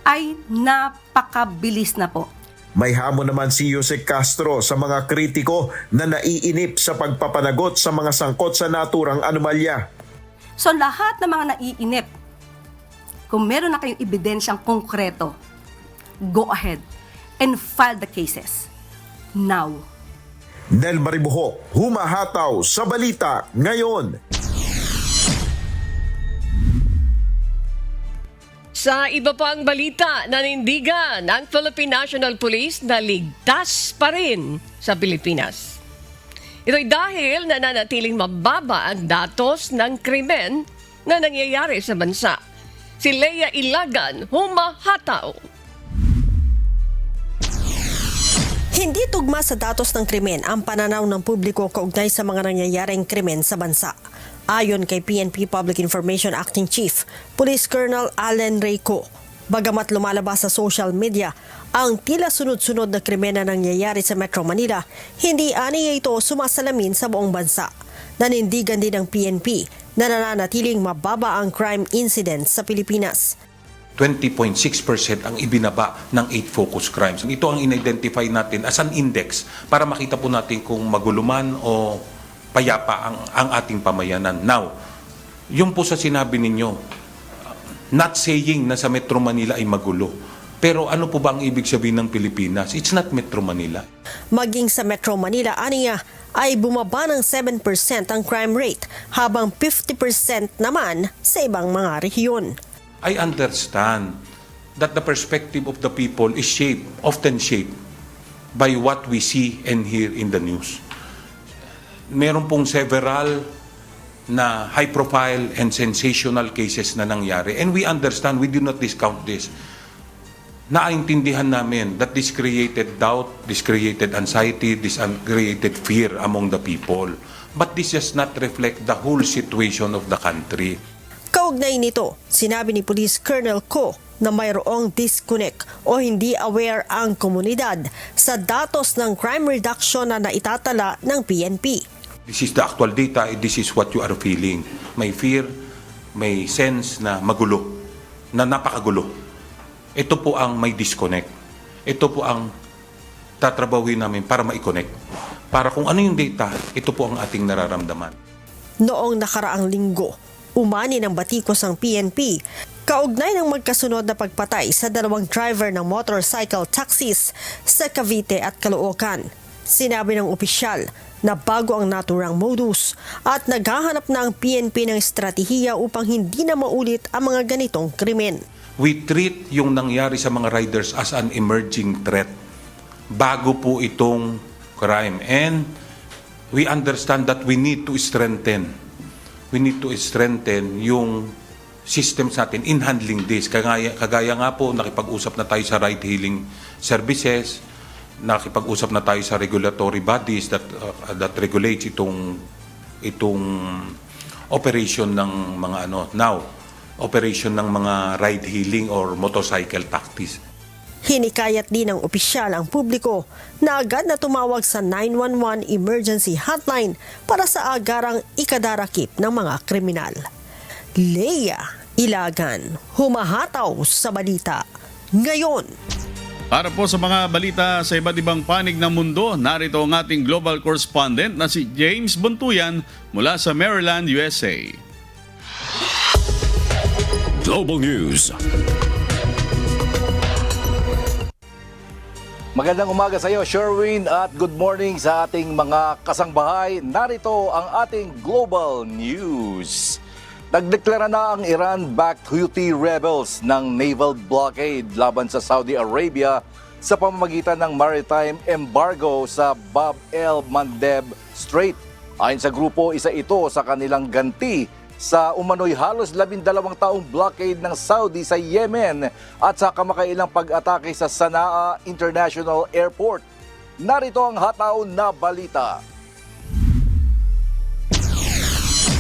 ay napakabilis na po. May hamon naman si Yusek Castro sa mga kritiko na naiinip sa pagpapanagot sa mga sangkot sa naturang anomalya. So lahat ng mga naiinip, kung meron na kayong ebidensyang konkreto, go ahead and file the cases. now. Nel Maribuho, humahataw sa balita ngayon. Sa iba pang balita, nanindigan ang Philippine National Police na ligtas pa rin sa Pilipinas. Ito'y dahil nananatiling mababa ang datos ng krimen na nangyayari sa bansa. Si Leia Ilagan, humahataw. Hindi tugma sa datos ng krimen ang pananaw ng publiko kaugnay sa mga nangyayaring krimen sa bansa. Ayon kay PNP Public Information Acting Chief, Police Colonel Allen Reyco, bagamat lumalabas sa social media ang tila sunod-sunod na krimen na nangyayari sa Metro Manila, hindi aniya ito sumasalamin sa buong bansa. Nanindigan din ng PNP na nananatiling mababa ang crime incidents sa Pilipinas. 20.6% ang ibinaba ng 8 focus crimes. Ito ang in-identify natin as an index para makita po natin kung maguluman o payapa ang ating pamayanan. Now, yung po sa sinabi ninyo, not saying na sa Metro Manila ay magulo. Pero ano po ba ang ibig sabihin ng Pilipinas? It's not Metro Manila. Maging sa Metro Manila, aniya, ay bumaba ng 7% ang crime rate, habang 50% naman sa ibang mga rehiyon. I understand that the perspective of the people is often shaped by what we see and hear in the news. Meron pong several na high-profile and sensational cases na nangyari. And we understand, we do not discount this. Naintindihan namin that this created doubt, this created anxiety, this created fear among the people. But this does not reflect the whole situation of the country. Kaugnay nito, sinabi ni Police Colonel Co na mayroong disconnect o hindi aware ang komunidad sa datos ng crime reduction na naitatala ng PNP. This is the actual data, this is what you are feeling. May fear, may sense na magulo, na napakagulo. Ito po ang may disconnect. Ito po ang tatrabahuin namin para ma-connect. Para kung ano yung data, ito po ang ating nararamdaman. Noong nakaraang linggo, umani ng batikos ang PNP kaugnay ng magkasunod na pagpatay sa 2 driver ng motorcycle taxis sa Cavite at Caloocan. Sinabi ng opisyal na bago ang naturang modus at naghahanap na ang PNP ng estratehiya upang hindi na maulit ang mga ganitong krimen. We treat yung nangyari sa mga riders as an emerging threat bago po itong crime. And we understand that we need to strengthen yung systems natin in handling this. Kagaya nga po, nakipag-usap na tayo sa ride-hailing services, nakipag-usap na tayo sa regulatory bodies that regulates itong operation ng mga operation ng mga ride-hailing or motorcycle taxis. Hinikayat din ng opisyal ang publiko na agad na tumawag sa 911 emergency hotline para sa agarang ikadarakip ng mga kriminal. Leia Ilagan, humahataw sa balita ngayon. Para po sa mga balita sa iba't ibang panig ng mundo, narito ang ating global correspondent na si James Buntuyan mula sa Maryland, USA. Global News. Magandang umaga sa iyo, Sherwin, at good morning sa ating mga kasangbahay. Narito ang ating Global News. Nagdeklara na ang Iran-backed Houthi rebels ng naval blockade laban sa Saudi Arabia sa pamamagitan ng maritime embargo sa Bab el-Mandeb Strait. Ayon sa grupo, isa ito sa kanilang ganti sa umano'y halos 12 taong blockade ng Saudi sa Yemen at sa kamakailang pag-atake sa Sanaa International Airport. Narito ang hataw na balita.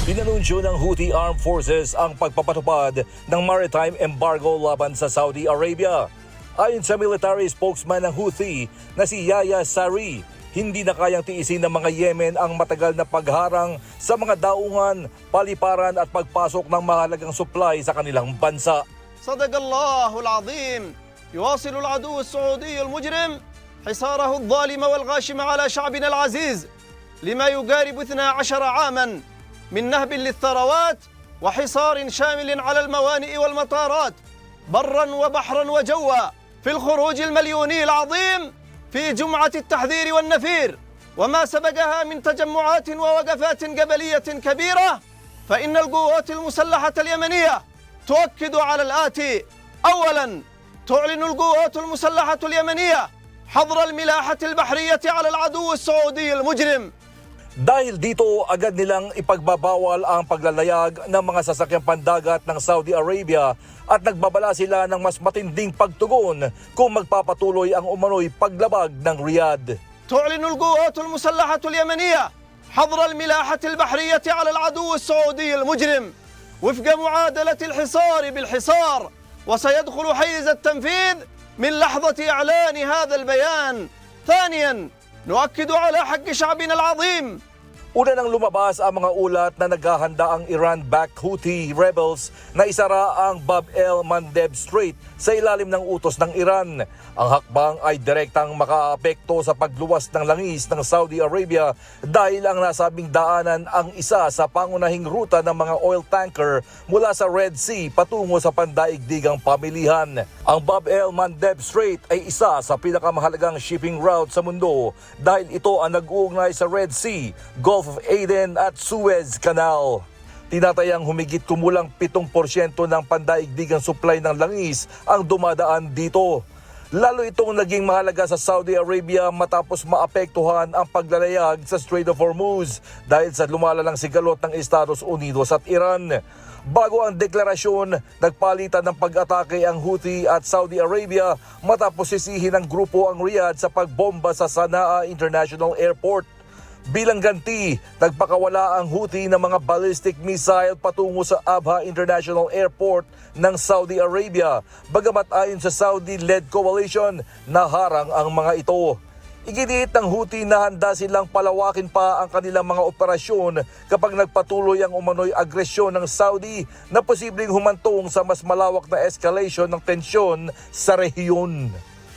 Inanunsyo ng Houthi Armed Forces ang pagpapatupad ng maritime embargo laban sa Saudi Arabia. Ayon sa military spokesman ng Houthi na si Yahya Sari, hindi na kayang tiisin ng mga Yemen ang matagal na pagharang sa mga daungan, paliparan at pagpasok ng mahalagang supply sa kanilang bansa. صدق الله العظيم يواصل العدو السعودي المجرم حصاره الظالم والغاشم على شعبنا العزيز لما يقارب 12 عاما من نهب للثروات وحصار شامل على الموانئ والمطارات برا وبحرا وجوا في الخروج المليوني العظيم في جمعة التحذير والنفير وما سبقها من تجمعات ووقفات قبلية كبيرة، فإن القوات المسلحة اليمنية تؤكد على الآتي: أولا، تعلن القوات المسلحة اليمنية حظر الملاحة البحرية على العدو السعودي المجرم. Dahil dito, agad nilang ipagbabawal ang paglalayag ng mga sasakyang pandagat ng Saudi Arabia at nagbabala sila ng mas matinding pagtugon kung magpapatuloy ang umano'y paglabag ng Riyadh. تعلن القوات المسلحة اليمنية حظر الملاحة البحرية على العدو السعودي المجرم وفق معادلة الحصار بالحصار، وسيدخل حيز التنفيذ من لحظة إعلان هذا البيان. ثانيا، نؤكد على حق شعبنا العظيم. Una nang lumabas ang mga ulat na naghahanda ang Iran-backed Houthi rebels na isara ang Bab el-Mandeb Strait sa ilalim ng utos ng Iran. Ang hakbang ay direktang makaapekto sa pagluwas ng langis ng Saudi Arabia dahil ang nasabing daanan ang isa sa pangunahing ruta ng mga oil tanker mula sa Red Sea patungo sa pandaigdigang pamilihan. Ang Bab el-Mandeb Strait ay isa sa pinakamahalagang shipping route sa mundo dahil ito ang nag-uugnay sa Red Sea, Gulf of Aden at Suez Canal. Tinatayang humigit kumulang 7% ng pandaigdigang supply ng langis ang dumadaan dito. Lalo itong naging mahalaga sa Saudi Arabia matapos maapektuhan ang paglalayag sa Strait of Hormuz dahil sa lumalalang sigalot ng Estados Unidos at Iran. Bago ang deklarasyon, nagpalitan ng pag-atake ang Houthi at Saudi Arabia matapos sisihin ng grupo ang Riyadh sa pagbomba sa Sana'a International Airport. Bilang ganti, nagpakawala ang Houthi ng mga ballistic missile patungo sa Abha International Airport ng Saudi Arabia, bagamat ayon sa Saudi-led coalition, naharang ang mga ito. Iginiit ng Houthi na handa silang palawakin pa ang kanilang mga operasyon kapag nagpatuloy ang umano'y agresyon ng Saudi na posibleng humantong sa mas malawak na escalation ng tensyon sa rehiyon.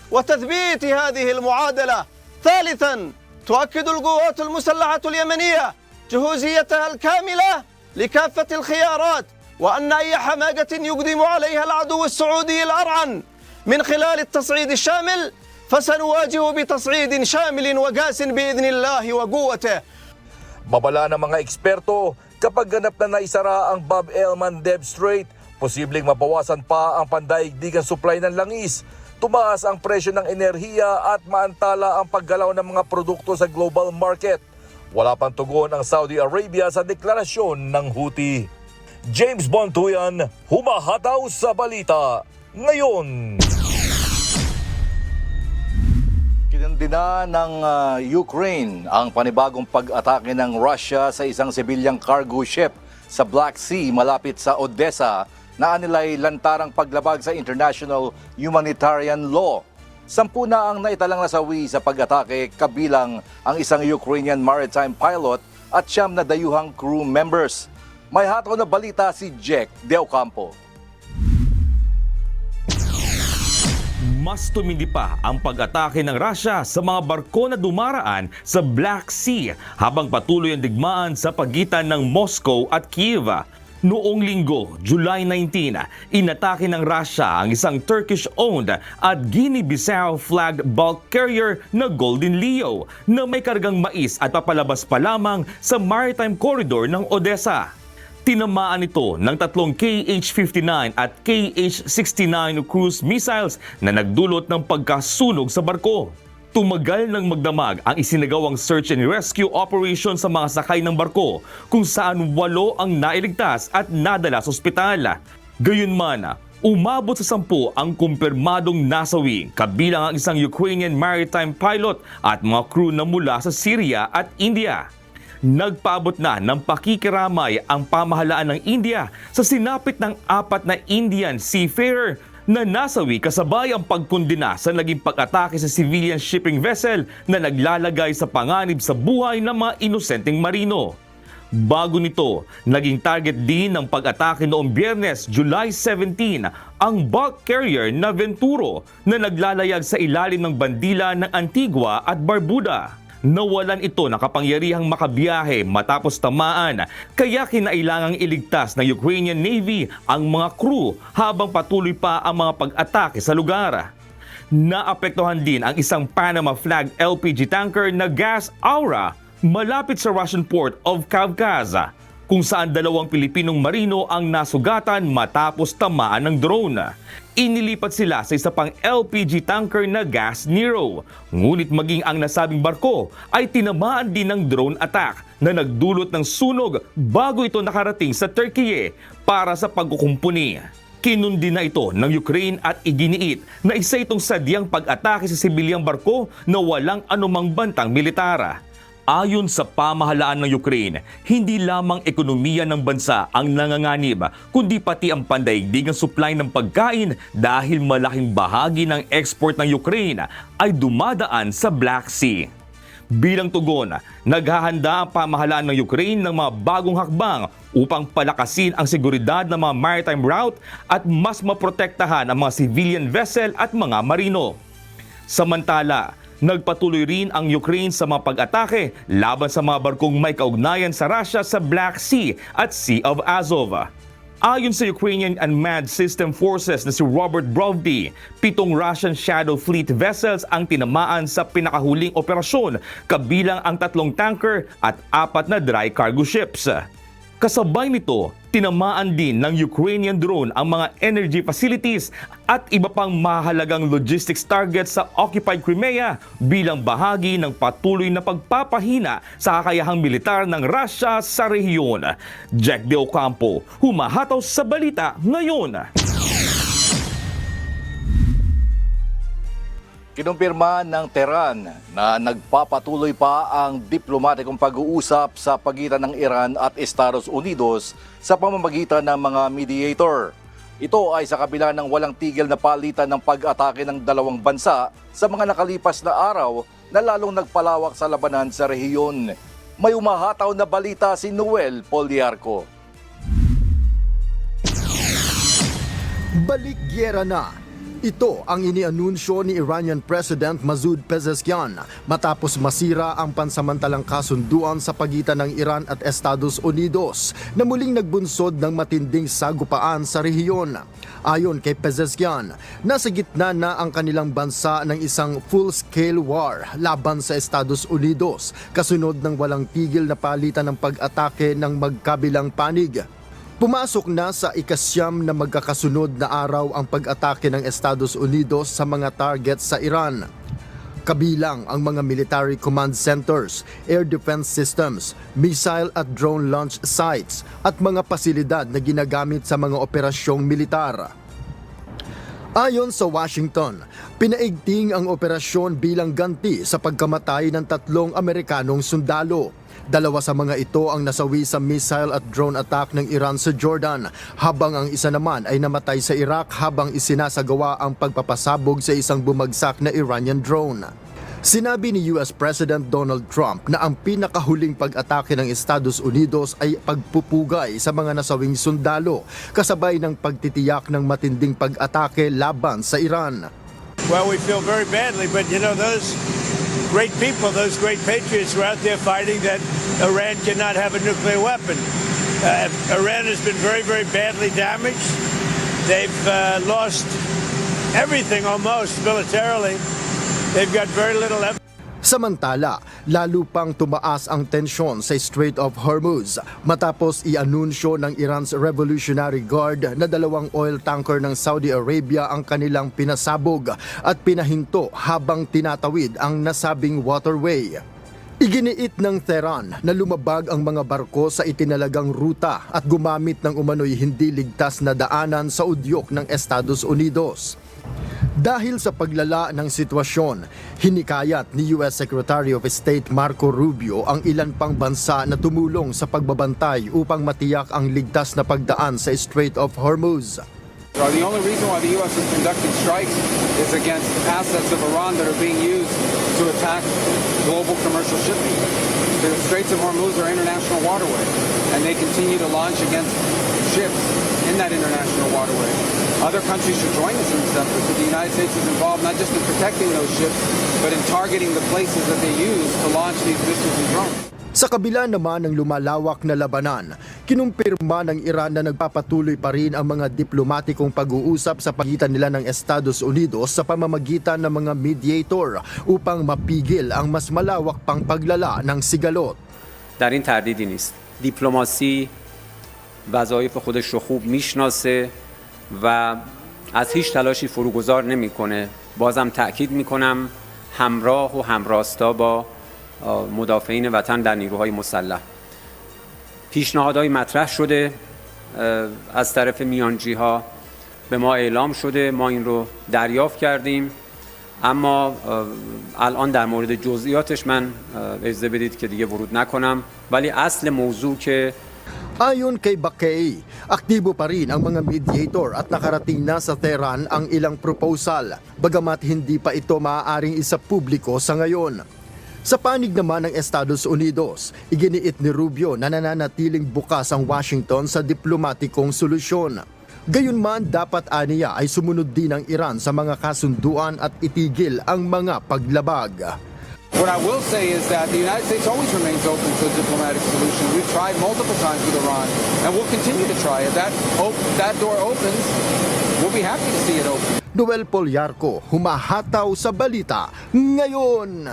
وتثبيت هذه المعادلة. ثالثا، تؤكد القوات المسلحة اليمنية جهوزيتها الكاملة لكافة الخيارات، وأن أي حماقة يقدم عليها العدو السعودي الأرعن من خلال التصعيد الشامل فسنواجه بتصعيد شامل وقاس بإذن الله وقوته. Babala ng mga eksperto, kapag ganap na naisara ang Bab el-Mandeb Strait, posibleng mabawasan pa ang pandaigdigang supply ng langis. Tumaas ang presyo ng enerhiya at maantala ang paggalaw ng mga produkto sa global market. Wala pang tugon ang Saudi Arabia sa deklarasyon ng Houthi. James Bontuyan, humahataw sa balita ngayon. Kinandina ng Ukraine ang panibagong pag-atake ng Russia sa isang sibilyang cargo ship sa Black Sea malapit sa Odessa na anilay lantarang paglabag sa international humanitarian law. 10 na ang naitalang nasawi sa pag-atake, kabilang ang isang Ukrainian maritime pilot at 9 na dayuhang crew members. May hataw na balita si Jack De Ocampo. Mas tumindi pa ang pag-atake ng Russia sa mga barko na dumaraan sa Black Sea habang patuloy ang digmaan sa pagitan ng Moscow at Kyiv. Noong linggo, July 19, inatake ng Russia ang isang Turkish-owned at Guinea-Bissau flagged bulk carrier na Golden Leo na may kargang mais at papalabas pa lamang sa maritime corridor ng Odessa. Tinamaan ito ng 3 KH-59 at KH-69 cruise missiles na nagdulot ng pagkasunog sa barko. Tumagal ng magdamag ang isinagawang search and rescue operation sa mga sakay ng barko kung saan 8 ang nailigtas at nadala sa ospital. Gayunman, umabot sa 10 ang kumpirmadong nasawi, kabilang ang isang Ukrainian maritime pilot at mga crew na mula sa Syria at India. Nagpaabot na ng pakikiramay ang pamahalaan ng India sa sinapit ng 4 na Indian seafarer na nasawi kasabay ang pagkondena sa naging pag-atake sa civilian shipping vessel na naglalagay sa panganib sa buhay ng mga inosenteng marino. Bago nito, naging target din ng pag-atake noong Biyernes, July 17, ang bulk carrier na Venturo na naglalayag sa ilalim ng bandila ng Antigua at Barbuda. Nawalan ito ng kapangyarihang makabiyahe matapos tamaan, kaya kinailangang iligtas ng Ukrainian Navy ang mga crew habang patuloy pa ang mga pag-atake sa lugar. Naapektuhan din ang isang Panama flag LPG tanker na gas Aura malapit sa Russian port of Kavkaz, kung saan 2 Pilipinong marino ang nasugatan matapos tamaan ng drone. Inilipat sila sa isa pang LPG tanker na gas Nero. Ngunit maging ang nasabing barko ay tinamaan din ng drone attack na nagdulot ng sunog bago ito nakarating sa Turkey para sa pagkukumpuni. Kinundi na ito ng Ukraine at iginiit na isa itong sadyang pag-atake sa sibilyang barko na walang anumang bantang militar. Ayon sa pamahalaan ng Ukraine, hindi lamang ekonomiya ng bansa ang nanganganib, kundi pati ang pandaigdigang supply ng pagkain dahil malaking bahagi ng export ng Ukraine ay dumadaan sa Black Sea. Bilang tugon, naghahanda ang pamahalaan ng Ukraine ng mga bagong hakbang upang palakasin ang seguridad ng mga maritime route at mas maprotektahan ang mga civilian vessel at mga marino. Samantala, nagpatuloy rin ang Ukraine sa mga pag-atake laban sa mga barkong may kaugnayan sa Russia sa Black Sea at Sea of Azov. Ayon sa Ukrainian Unmanned System Forces na si Robert Brovdi, 7 Russian Shadow Fleet vessels ang tinamaan sa pinakahuling operasyon, kabilang ang 3 tanker at 4 na dry cargo ships. Kasabay nito, tinamaan din ng Ukrainian drone ang mga energy facilities at iba pang mahalagang logistics targets sa occupied Crimea bilang bahagi ng patuloy na pagpapahina sa kakayahang militar ng Russia sa rehiyon. Jack De Ocampo, humahataw sa balita ngayon. Kinumpirma ng Tehran na nagpapatuloy pa ang diplomatikong pag-uusap sa pagitan ng Iran at Estados Unidos sa pamamagitan ng mga mediator. Ito ay sa kabila ng walang tigil na palitan ng pag-atake ng 2 bansa sa mga nakalipas na araw na lalong nagpalawak sa labanan sa rehiyon. May umahataw na balita si Noel Poliarco. Balik-gyera na. Ito ang inianunsyo ni Iranian President Masoud Pezeshkian matapos masira ang pansamantalang kasunduan sa pagitan ng Iran at Estados Unidos na muling nagbunsod ng matinding sagupaan sa rehiyon. Ayon kay Pezeshkian, nasa gitna na ang kanilang bansa ng isang full-scale war laban sa Estados Unidos kasunod ng walang tigil na palitan ng pag-atake ng magkabilang panig. Pumasok na sa ikasyam na magkakasunod na araw ang pag-atake ng Estados Unidos sa mga targets sa Iran. Kabilang ang mga military command centers, air defense systems, missile at drone launch sites at mga pasilidad na ginagamit sa mga operasyong militar. Ayon sa Washington, pinaigting ang operasyon bilang ganti sa pagkamatay ng 3 Amerikanong sundalo. 2 sa mga ito ang nasawi sa missile at drone attack ng Iran sa Jordan, habang ang isa naman ay namatay sa Iraq habang isinasagawa ang pagpapasabog sa isang bumagsak na Iranian drone. Sinabi ni US President Donald Trump na ang pinakahuling pag-atake ng Estados Unidos ay pagpupugay sa mga nasawing sundalo, kasabay ng pagtitiyak ng matinding pag-atake laban sa Iran. Well, we feel very badly, but you know, those great people, those great patriots were out there fighting that Iran cannot have a nuclear weapon. Iran has been very, very badly damaged. They've lost everything almost militarily. They've got very little evidence. Samantala, lalo pang tumaas ang tensyon sa Strait of Hormuz matapos i-anunsyo ng Iran's Revolutionary Guard na 2 oil tanker ng Saudi Arabia ang kanilang pinasabog at pinahinto habang tinatawid ang nasabing waterway. Iginiit ng Tehran na lumabag ang mga barko sa itinalagang ruta at gumamit ng umano'y hindi ligtas na daanan sa udyok ng Estados Unidos. Dahil sa paglala ng sitwasyon, hinikayat ni US Secretary of State Marco Rubio ang ilan pang bansa na tumulong sa pagbabantay upang matiyak ang ligtas na pagdaan sa Strait of Hormuz. The only reason why the U.S. has conducted strikes is against assets of Iran that are being used to attack global commercial shipping. The Straits of Hormuz are international waterway, and they continue to launch against ships in that international waterway. Other countries should join us in this effort, but the United States is involved not just in protecting those ships, but in targeting the places that they use to launch these missiles and drones. Sa kabila naman ng lumalawak na labanan, kinumpirma ng Iran na nagpapatuloy pa rin ang mga diplomatikong pag-uusap sa pagitan nila ng Estados Unidos sa pamamagitan ng mga mediator upang mapigil ang mas malawak pang paglala ng sigalot. در این تردیدی نیست. دیپلماسی وظایف خودش رو خوب میشناسه و از هیچ تلاشی فروگذار نمیکنه. بازم تأکید میکنم همراه و همراستا با مدافعین وطن در نیروهای مسلح. پیشنهادهای مطرح شده از طرف میانجی‌ها به ما اعلام شده، ما این رو دریافت کردیم، اما الان در مورد جزئیاتش من اجازه بدید که دیگه ورود نکنم، ولی اصل موضوع که Ayon kay Bakay, aktibo pa rin ang mga mediator at nakarating na sa Tehran ang ilang proposal, bagamat hindi pa ito maaaring isa publiko sa ngayon. Sa panig naman ng Estados Unidos, iginiit ni Rubio na nananatiling bukas ang Washington sa diplomatikong solusyon. Gayunman, dapat aniya ay sumunod din ang Iran sa mga kasunduan at itigil ang mga paglabag. What I will say is that the United States always remains open to a diplomatic solution. We've tried multiple times with Iran, and we'll continue to try. If that door opens, we'll be happy to see it open. Noel Polyarco, humahataw sa balita ngayon.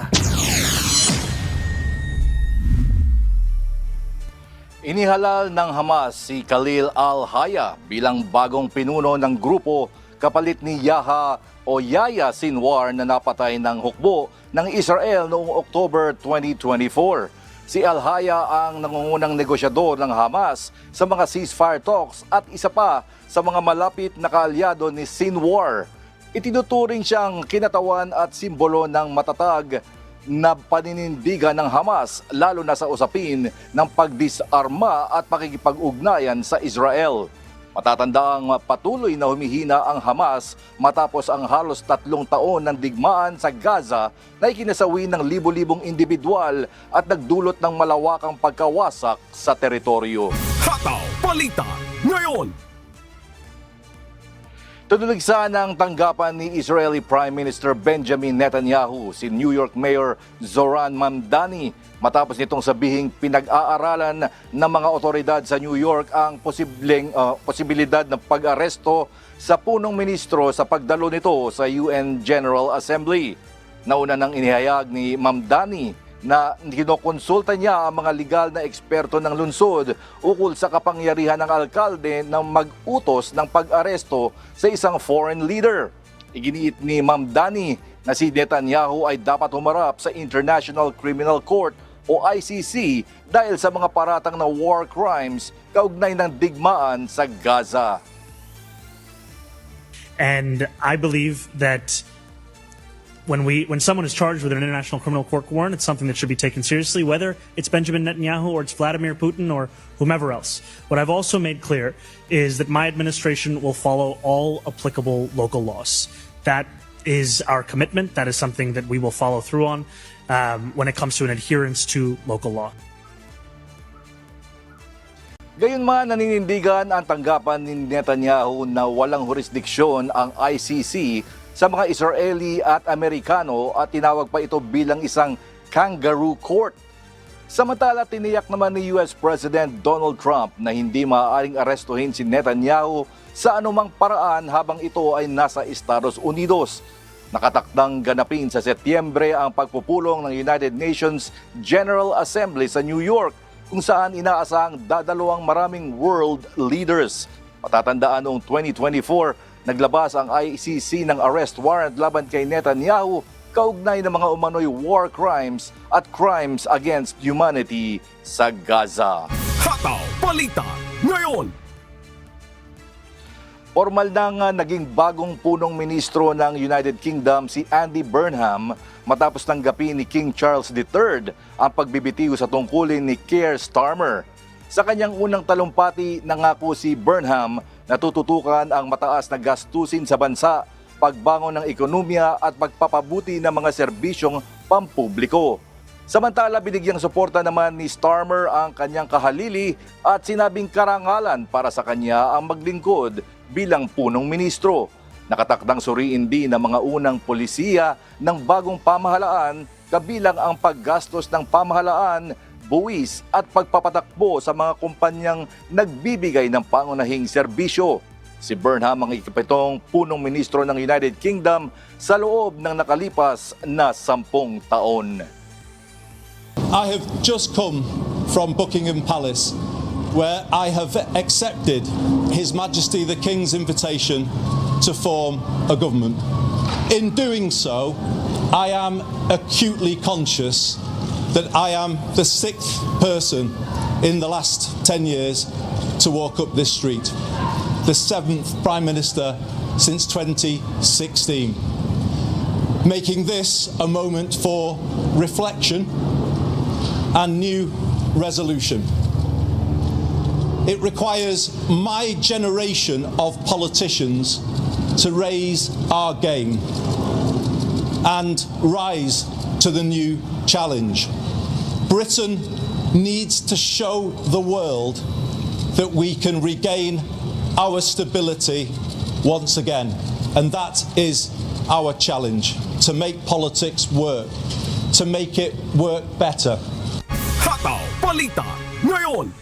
Inihalal ng Hamas si Khalil al-Haya bilang bagong pinuno ng grupo kapalit ni Yahya Sinwar na napatay ng hukbo ng Israel noong October 2024. Si al-Haya ang nangungunang negosyador ng Hamas sa mga ceasefire talks at isa pa sa mga malapit na kaalyado ni Sinwar. Itinuturing siyang kinatawan at simbolo ng matatag na paninindigan ng Hamas lalo na sa usapin ng pagdisarma at pakikipag-ugnayan sa Israel. Matatandaang patuloy na humihina ang Hamas matapos ang halos 3 taon ng digmaan sa Gaza na ikinasawi ng libo-libong individual at nagdulot ng malawakang pagkawasak sa teritoryo. Hataw Balita ngayon! Tunuligsa ng tanggapan ni Israeli Prime Minister Benjamin Netanyahu si New York Mayor Zoran Mamdani matapos nitong sabihing pinag-aaralan ng mga otoridad sa New York ang posibilidad ng pag-aresto sa punong ministro sa pagdalo nito sa UN General Assembly. Nauna nang inihayag ni Mamdani na kinokonsulta niya ang mga legal na eksperto ng lungsod ukol sa kapangyarihan ng alkalde na mag-utos ng pag-aresto sa isang foreign leader. Iginiit ni Mamdani na si Netanyahu ay dapat humarap sa International Criminal Court o ICC dahil sa mga paratang na war crimes kaugnay ng digmaan sa Gaza. And I believe that when someone is charged with an International Criminal Court warrant, it's something that should be taken seriously, whether it's Benjamin Netanyahu or it's Vladimir Putin or whomever else. What I've also made clear is that my administration will follow all applicable local laws. That is our commitment. That is something that we will follow through on when it comes to an adherence to local law. Gayunman, naninindigan ang tanggapan ni Netanyahu na walang jurisdiksyon ang ICC sa mga Israeli at Amerikano at tinawag pa ito bilang isang kangaroo court. Samantala, tiniyak naman ni US President Donald Trump na hindi maaaring arestuhin si Netanyahu sa anumang paraan habang ito ay nasa Estados Unidos. Nakatakdang ganapin sa Setyembre ang pagpupulong ng United Nations General Assembly sa New York kung saan inaasahang dadalo ang maraming world leaders. Matatandaan noong 2024, naglabas ang ICC ng arrest warrant laban kay Netanyahu kaugnay ng mga umano'y war crimes at crimes against humanity sa Gaza. Hataw Balita ngayon! Formal nang naging bagong punong ministro ng United Kingdom si Andy Burnham matapos tanggapin ni King Charles III ang pagbibitiw sa tungkulin ni Keir Starmer. Sa kanyang unang talumpati, nangako si Burnham na tututukan ang mataas na gastusin sa bansa, pagbangon ng ekonomiya at pagpapabuti ng mga serbisyong pampubliko. Samantala, binigyang suporta naman ni Starmer ang kanyang kahalili at sinabing karangalan para sa kanya ang maglingkod bilang punong ministro. Nakatakdang suriin din ng mga unang polisiya ng bagong pamahalaan kabilang ang paggastos ng pamahalaan buwis at pagpapatakbo sa mga kumpanyang nagbibigay ng pangunahing serbisyo. Si Burnham ang ikapitong punong ministro ng United Kingdom sa loob ng nakalipas na 10 taon. I have just come from Buckingham Palace, where I have accepted His Majesty the King's invitation to form a government. In doing so, I am acutely conscious that I am the 6th person in the last 10 years to walk up this street, the 7th Prime Minister since 2016, making this a moment for reflection and new resolution. It requires my generation of politicians to raise our game and rise to the new challenge. Britain needs to show the world that we can regain our stability once again. And that is our challenge, to make politics work, to make it work better. Hataw Balita ngayon.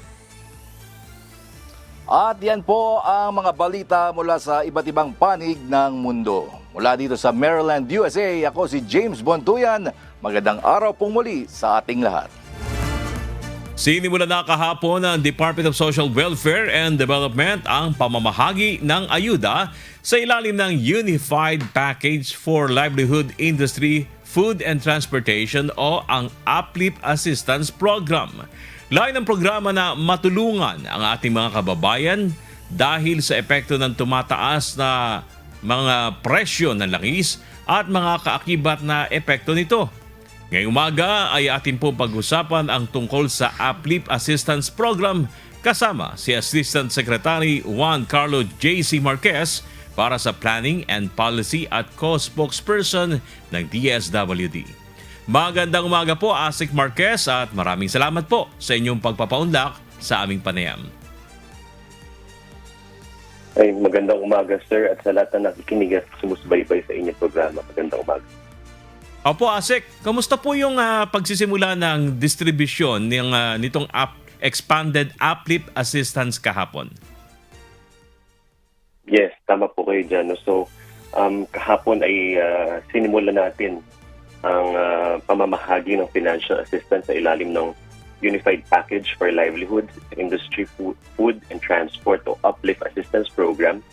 At yan po ang mga balita mula sa iba't ibang panig ng mundo. Mula dito sa Maryland, USA, ako si James Bontuyan. Magandang araw pong muli sa ating lahat. Sinimula na kahapon ng Department of Social Welfare and Development ang pamamahagi ng ayuda sa ilalim ng Unified Package for Livelihood Industry, Food and Transportation o ang UPLIF Assistance Program. Lain ng programa na matulungan ang ating mga kababayan dahil sa epekto ng tumataas na mga presyo ng langis at mga kaakibat na epekto nito. Ngayong umaga ay atin pong pag-usapan ang tungkol sa UPLIF Assistance Program kasama si Assistant Secretary Juan Carlo J.C. Marquez para sa Planning and Policy at Co-Spokesperson ng DSWD. Magandang umaga po, Asik Marquez, at maraming salamat po sa inyong pagpapaunlak sa aming panayam. Ay, magandang umaga, sir, at sa lahat na nakikinig at sumusubaybay sa inyong programa. Magandang umaga. Opo, Asik, kamusta po yung pagsisimula ng distribusyon nitong expanded UPLIF assistance kahapon? Yes, tama po kayo dyan. So, kahapon ay sinimula natin ang pamamahagi ng financial assistance sa ilalim ng Unified Package for Livelihood, Industry, Food and Transport o UPLIF Assistance Program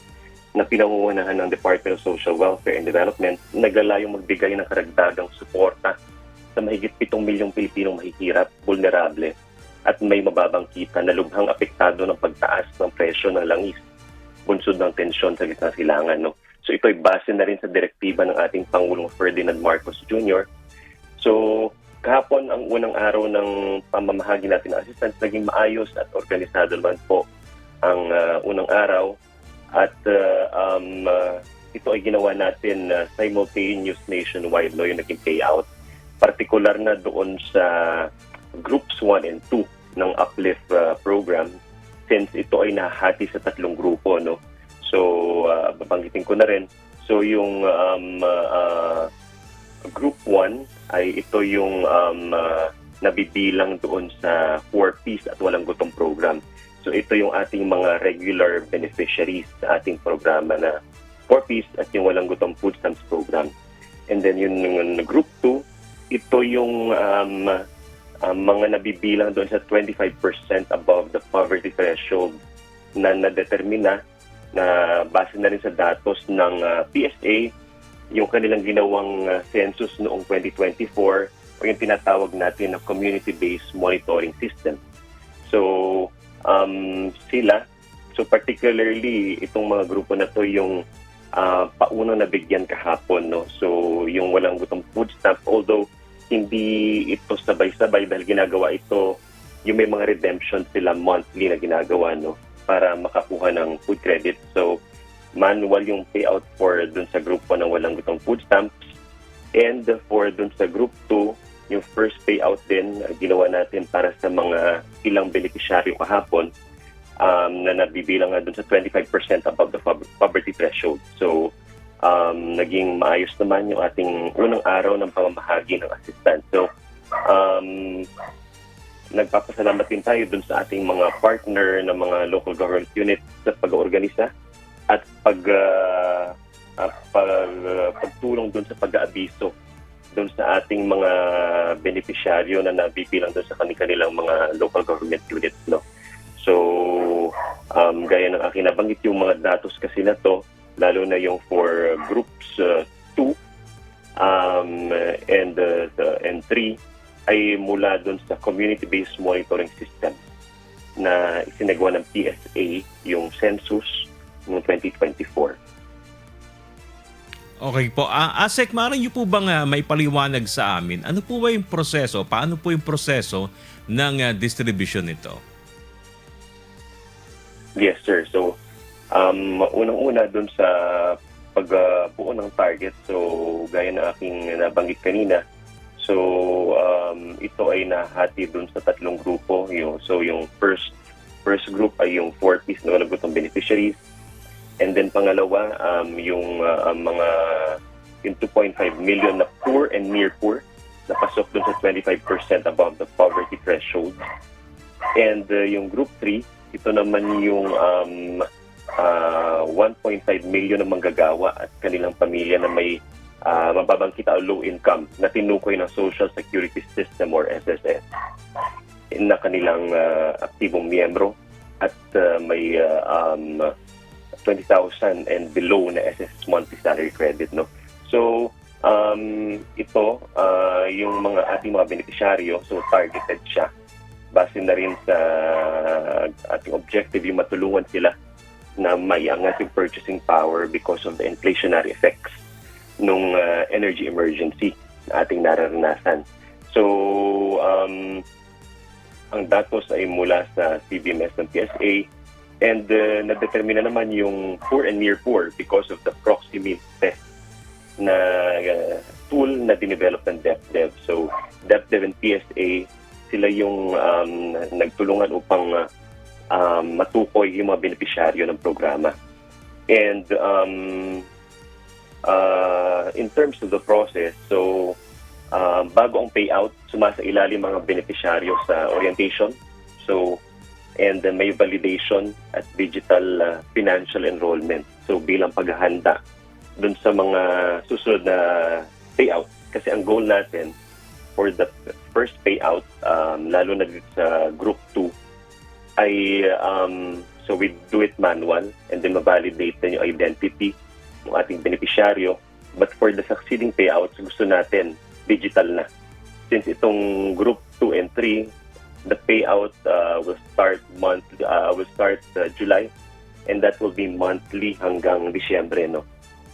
na pinangungunahan ng Department of Social Welfare and Development, naglalayong magbigay ng karagdagang suporta sa mahigit 7 milyong Pilipinong mahihirap, vulnerable at may mababang kita na lubhang apektado ng pagtaas ng presyo ng langis, bunsod ng tensyon sa gitnang silangan. No? So ito ay base na rin sa direktiba ng ating Pangulong Ferdinand Marcos Jr. So kahapon ang unang araw ng pamamahagi natin ng assistance, naging maayos at organisado naman po ang unang araw. At ito ay ginawa natin simultaneous nationwide, no, yung naging payout. Partikular na doon sa Groups 1 and 2 ng UPLIF program, since ito ay nahati sa 3 grupo. No? So, babanggitin ko na rin. So, yung Group 1 ay ito yung nabibilang doon sa 4Ps at walang gutom program. So, ito yung ating mga regular beneficiaries sa ating programa na 4Ps at yung walang gutom food stamps program. And then, yung Group 2, ito yung mga nabibilang doon sa 25% above the poverty threshold na nadetermina na base na rin sa datos ng PSA, yung kanilang ginawang census noong 2024 o yung tinatawag natin na community-based monitoring system. So, sila, so particularly itong mga grupo na to yung paunang nabigyan kahapon. No? So, yung walang gutom food stamp, although hindi ito sabay-sabay dahil ginagawa ito, yung may mga redemption sila monthly na ginagawa, no? Para makakuha ng food credit. So, manual yung payout for dun sa grupo ng walang gutong food stamps. And for dun sa Group 2, yung first payout din, ginawa natin para sa mga ilang beneficiaryo kahapon na nabibilang dun sa 25% above the poverty threshold. So, naging maayos naman yung ating unang araw ng pamamahagi ng assistance. So, nagpapasalamat din tayo dun sa ating mga partner na mga local government units sa pag-oorganisa at pagtulong dun sa pag-aabiso dun sa ating mga benepisyaryo na nabibilang dun sa kanilang mga local government units, no. So gaya ng aking nabanggit, yung mga datos kasi na to, lalo na yung for groups 2 and 3 ay mula dun sa community-based monitoring system na isinagawa ng PSA, yung census noong 2024. Okay po. Asek, maaari niyo po bang may paliwanag sa amin? Ano po ba yung proseso? Paano po yung proseso ng distribution nito? Yes, sir. So, unang-una dun sa pagbuo ng target, so gaya na aking nabanggit kanina, so ito ay nahati dun sa 3 grupo. So yung first group ay yung 40s na walang gutong beneficiaries. And then pangalawa, yung mga yung 2.5 million na poor and near poor, na pasok dun sa 25% above the poverty threshold. And yung group 3, ito naman yung 1.5 million na manggagawa at kanilang pamilya na may mababang kita o low income na tinukoy ng Social Security System or SSS na kanilang aktibong miyembro at may 20,000 and below na SSS monthly salary credit, no. So ito yung mga ating mga beneficiaryo, so targeted siya base na rin sa ating objective, yung matulungan sila na maiangat yung purchasing power because of the inflationary effects nung energy emergency na ating nararanasan. So, ang datos ay mula sa CBMS ng PSA and nadetermina naman yung poor and near poor because of the proximate test na tool na dinevelop ng DepDev. So, DepDev and PSA, sila yung nagtulungan upang matukoy yung mga beneficiaryo ng programa. And in terms of the process, so bago ang payout, sumasailalim mga beneficiaryo sa orientation. So, and may validation at digital financial enrollment. So, bilang paghahanda dun sa mga susunod na payout. Kasi ang goal natin for the first payout, lalo na sa group 2, ay so we do it manual and then ma-validate na yung identity ng ating beneficiaryo. But for the succeeding payouts, gusto natin digital na. Since itong group 2 and 3, the payout will start July and that will be monthly hanggang Disyembre, no.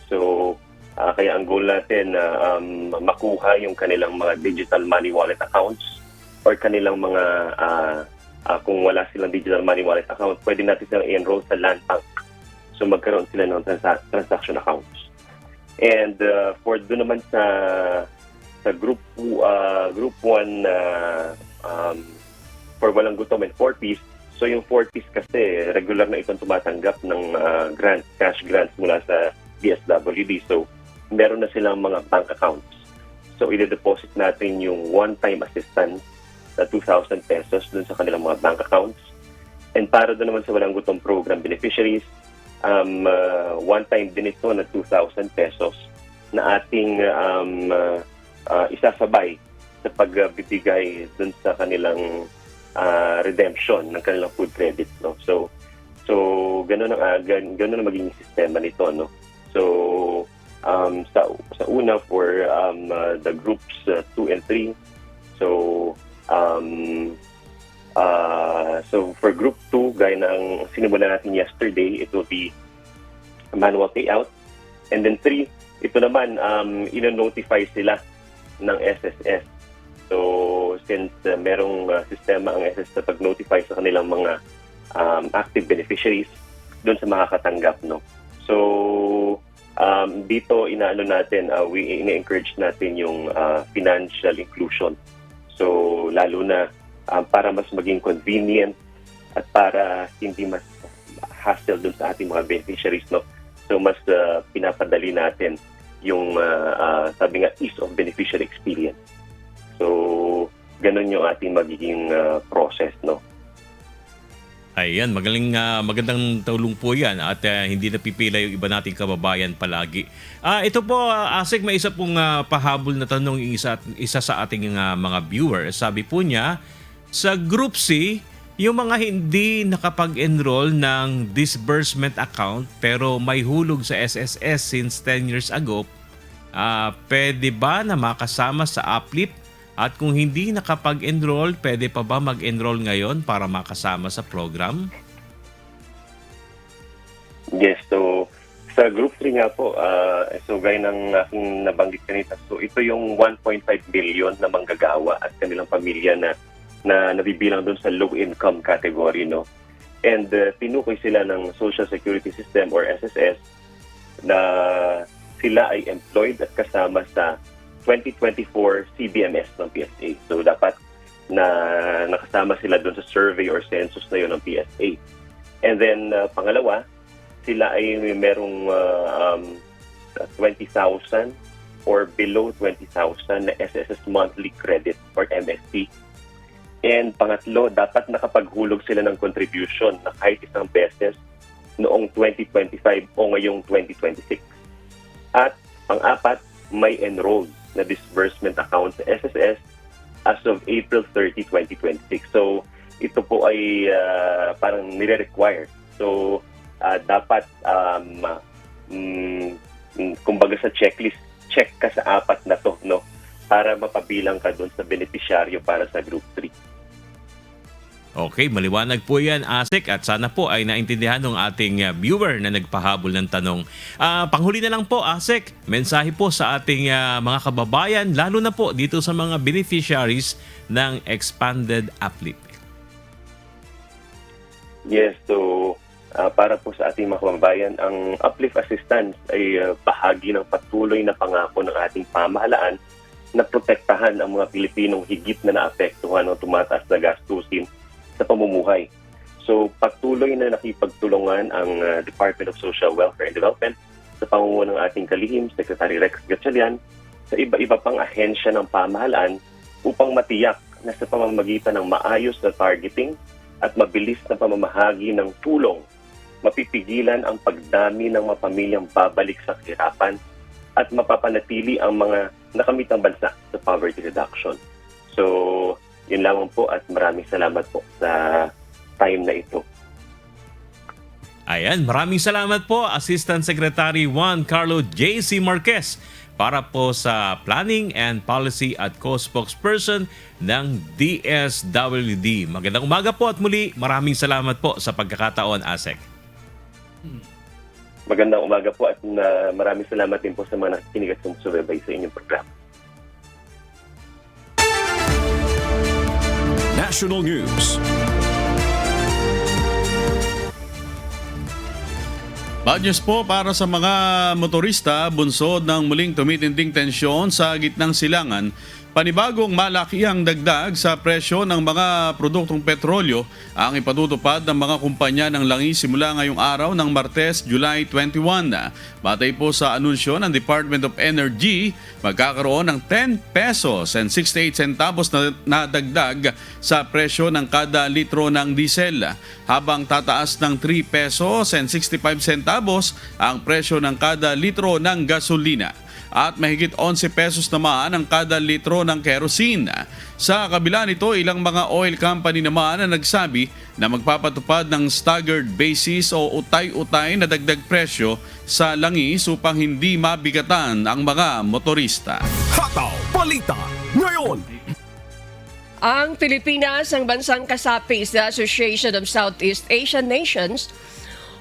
So kaya ang goal natin na makuha yung kanilang mga digital money wallet accounts or kanilang mga kung wala silang digital money wallet account, pwede natin silang i-enroll sa Land Bank. So magkaroon sila ng transaction accounts. And for doon naman sa group 1 for walang gutom and 4Ps, so yung 4Ps kasi regular na itong tumatanggap ng cash grants mula sa DSWD. So meron na silang mga bank accounts. So i-deposit natin yung one-time assistance na 2,000 pesos dun sa kanilang mga bank accounts. And para doon naman sa walang gutom program beneficiaries, one-time din ito na 2,000 pesos na ating isasabay sa pagbibigay dun sa kanilang redemption ng kanilang food credit, no. So ganun ang maging sistema nito, no. So sa una for the groups 2 and 3, so for group 2, gaya ng sinimulan natin yesterday, it will be a manual payout. And then 3, ito naman, ino-notify sila ng SSS. So, since merong sistema ang SSS na pag-notify sa kanilang mga active beneficiaries doon sa makakatanggap, no. So, dito inaano natin, ine-encourage natin yung financial inclusion. So, lalo na para mas maging convenient at para hindi mas hassle dun sa ating mga beneficiaries, no. So mas pinapadali natin yung sabi nga ease of beneficiary experience. So ganun yung ating magiging process, no? Ayan, magandang tulong po yan at hindi napipila yung iba nating kababayan palagi. Ito po, Asik, may isa pong pahabol na tanong yung isa sa ating mga viewers. Sabi po niya, sa Group C, yung mga hindi nakapag-enroll ng disbursement account pero may hulog sa SSS since 10 years ago, pwede ba na makasama sa uplift? At kung hindi nakapag-enroll, pwede pa ba mag-enroll ngayon para makasama sa program? Yes, so sa Group 3 nga po, so gaya ng aking nabanggit kanina, so ito yung 1.5 billion na manggagawa at kanilang pamilya na nabibilang doon sa low income category, no? And tinukoy sila ng Social Security System or SSS na sila ay employed at kasama sa 2024 CBMS ng PSA. So dapat na nakasama sila doon sa survey or census na yun ng PSA. And then pangalawa, sila ay merong 20,000 or below 20,000 na SSS monthly credit or MSC. And pangatlo, dapat nakapaghulog sila ng contribution na kahit isang beses noong 2025 o ngayong 2026. At pang-apat, may enrolled na disbursement account sa SSS as of April 30, 2026. So, ito po ay parang nire-require. So, dapat, kumbaga sa checklist, check ka sa apat na to, no? Para mapabilang ka doon sa beneficiaryo para sa Group 3. Okay, maliwanag po yan, Asik, at sana po ay naintindihan ng ating viewer na nagpahabol ng tanong. Panghuli na lang po, Asik, mensahe po sa ating mga kababayan, lalo na po dito sa mga beneficiaries ng expanded uplift. Yes, so para po sa ating mga kababayan, ang uplift assistance ay bahagi ng patuloy na pangako ng ating pamahalaan na protektahan ang mga Pilipinong higit na naapektuhan ng tumataas na gastusin sa pamumuhay. So patuloy na nakipagtulungan ang Department of Social Welfare and Development sa pamumuno ng ating kalihim, Secretary Rex Gatchalian, sa iba-iba pang ahensya ng pamahalaan upang matiyak na sa pamamagitan ng maayos na targeting at mabilis na pamamahagi ng tulong, mapipigilan ang pagdami ng mga pamilyang babalik sa kahirapan at mapapanatili ang mga nakamit ng bansa sa poverty reduction. So, yun lamang po at maraming salamat po sa time na ito. Ayan, maraming salamat po Assistant Secretary Juan Carlo J.C. Marquez para po sa Planning and Policy at Co-Spokesperson ng DSWD. Magandang umaga po at muli maraming salamat po sa pagkakataon, Asek. Magandang umaga po at maraming salamat din po sa mga nakikinig at sumusubaybay sa inyong programa. National News. Bad news po para sa mga motorista, bunsod ng muling tumitinding tensyon sa gitnang silangan. Panibagong malaki ang dagdag sa presyo ng mga produktong petrolyo ang ipatutupad ng mga kumpanya ng langis simula ngayong araw ng Martes, July 21. Batay po sa anunsyo ng Department of Energy, magkakaroon ng 10 pesos and 68 centavos na dagdag sa presyo ng kada litro ng diesel, habang tataas ng 3 pesos and 65 centavos ang presyo ng kada litro ng gasolina. At mahigit 11 pesos naman ang kada litro ng kerosene. Sa kabila nito, ilang mga oil company naman na nagsabi na magpapatupad ng staggered basis o utay-utay na dagdag presyo sa langis upang hindi mabigatan ang mga motorista. Hataw Balita ngayon. Ang Pilipinas ang bansang kasapi sa Association of Southeast Asian Nations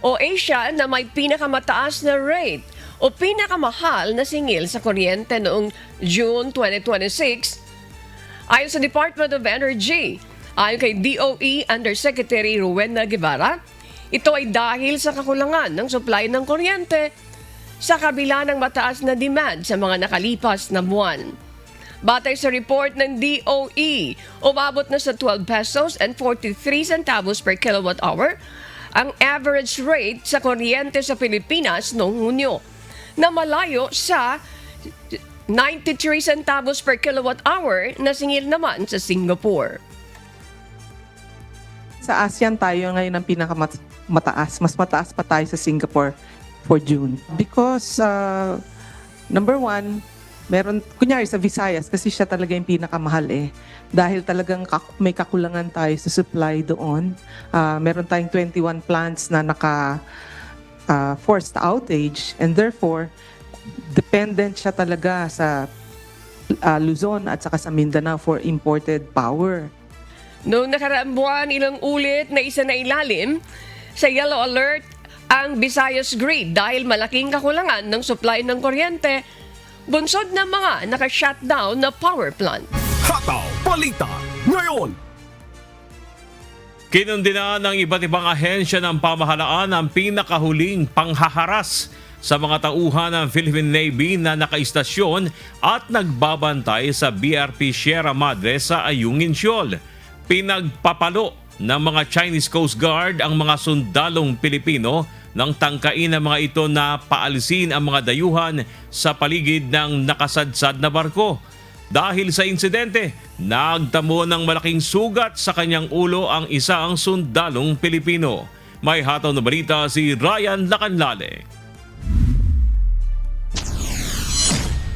o ASEAN na may pinakamataas na rate o pinakamahal na singil sa kuryente noong June 2026. Ayon sa Department of Energy, ayon kay DOE Undersecretary Rowena Guevara, ito ay dahil sa kakulangan ng supply ng kuryente sa kabila ng mataas na demand sa mga nakalipas na buwan. Batay sa report ng DOE, umabot na sa 12 pesos and 43 centavos per kilowatt hour ang average rate sa kuryente sa Pilipinas noong Hunyo, na malayo sa 93 centavos per kilowatt hour na singil naman sa Singapore. Sa ASEAN tayo ngayon ang pinakamataas. Mas mataas pa tayo sa Singapore for June. Because, number one, kunyari sa Visayas, kasi siya talaga yung pinakamahal Dahil talagang may kakulangan tayo sa supply doon. Meron tayong 21 plants na forced outage, and therefore, dependent siya talaga sa Luzon at saka sa Mindanao for imported power. Noong nakaraang buwan, ilang ulit na isa na ilalim sa yellow alert ang Visayas grid dahil malaking kakulangan ng supply ng kuryente, bunsod ng mga naka-shutdown na power plant. Hataw Balita ngayon. Kinundina ng iba't ibang ahensya ng pamahalaan ang pinakahuling panghaharas sa mga tauhan ng Philippine Navy na nakaistasyon at nagbabantay sa BRP Sierra Madre sa Ayungin Shoal. Pinagpapalo ng mga Chinese Coast Guard ang mga sundalong Pilipino nang tangkain ng mga ito na paalisin ang mga dayuhan sa paligid ng nakasadsad na barko. Dahil sa insidente, nagtamo ng malaking sugat sa kanyang ulo ang isang sundalong Pilipino. May hataw na balita si Ryan Lacanlale.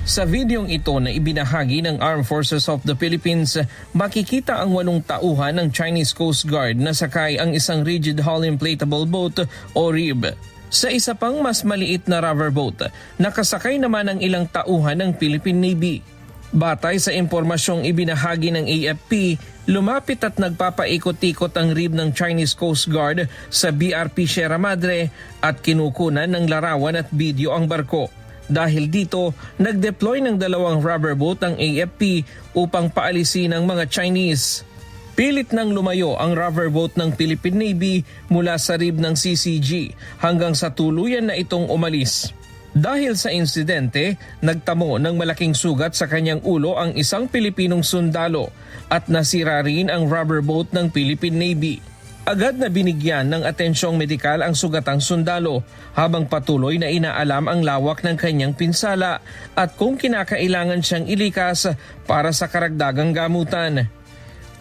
Sa videong ito na ibinahagi ng Armed Forces of the Philippines, makikita ang 8 tauhan ng Chinese Coast Guard na sakay ang isang rigid hull inflatable boat o RIB. Sa isa pang mas maliit na rubber boat, nakasakay naman ang ilang tauhan ng Philippine Navy. Batay sa impormasyong ibinahagi ng AFP, lumapit at nagpapaikot-ikot ang RIB ng Chinese Coast Guard sa BRP Sierra Madre at kinukunan ng larawan at video ang barko. Dahil dito, nag-deploy ng 2 rubber boat ang AFP upang paalisin ang mga Chinese. Pilit nang lumayo ang rubber boat ng Philippine Navy mula sa RIB ng CCG hanggang sa tuluyan na itong umalis. Dahil sa insidente, nagtamo ng malaking sugat sa kanyang ulo ang isang Pilipinong sundalo at nasira rin ang rubber boat ng Philippine Navy. Agad na binigyan ng atensyong medikal ang sugatang sundalo habang patuloy na inaalam ang lawak ng kanyang pinsala at kung kinakailangan siyang ilikas para sa karagdagang gamutan.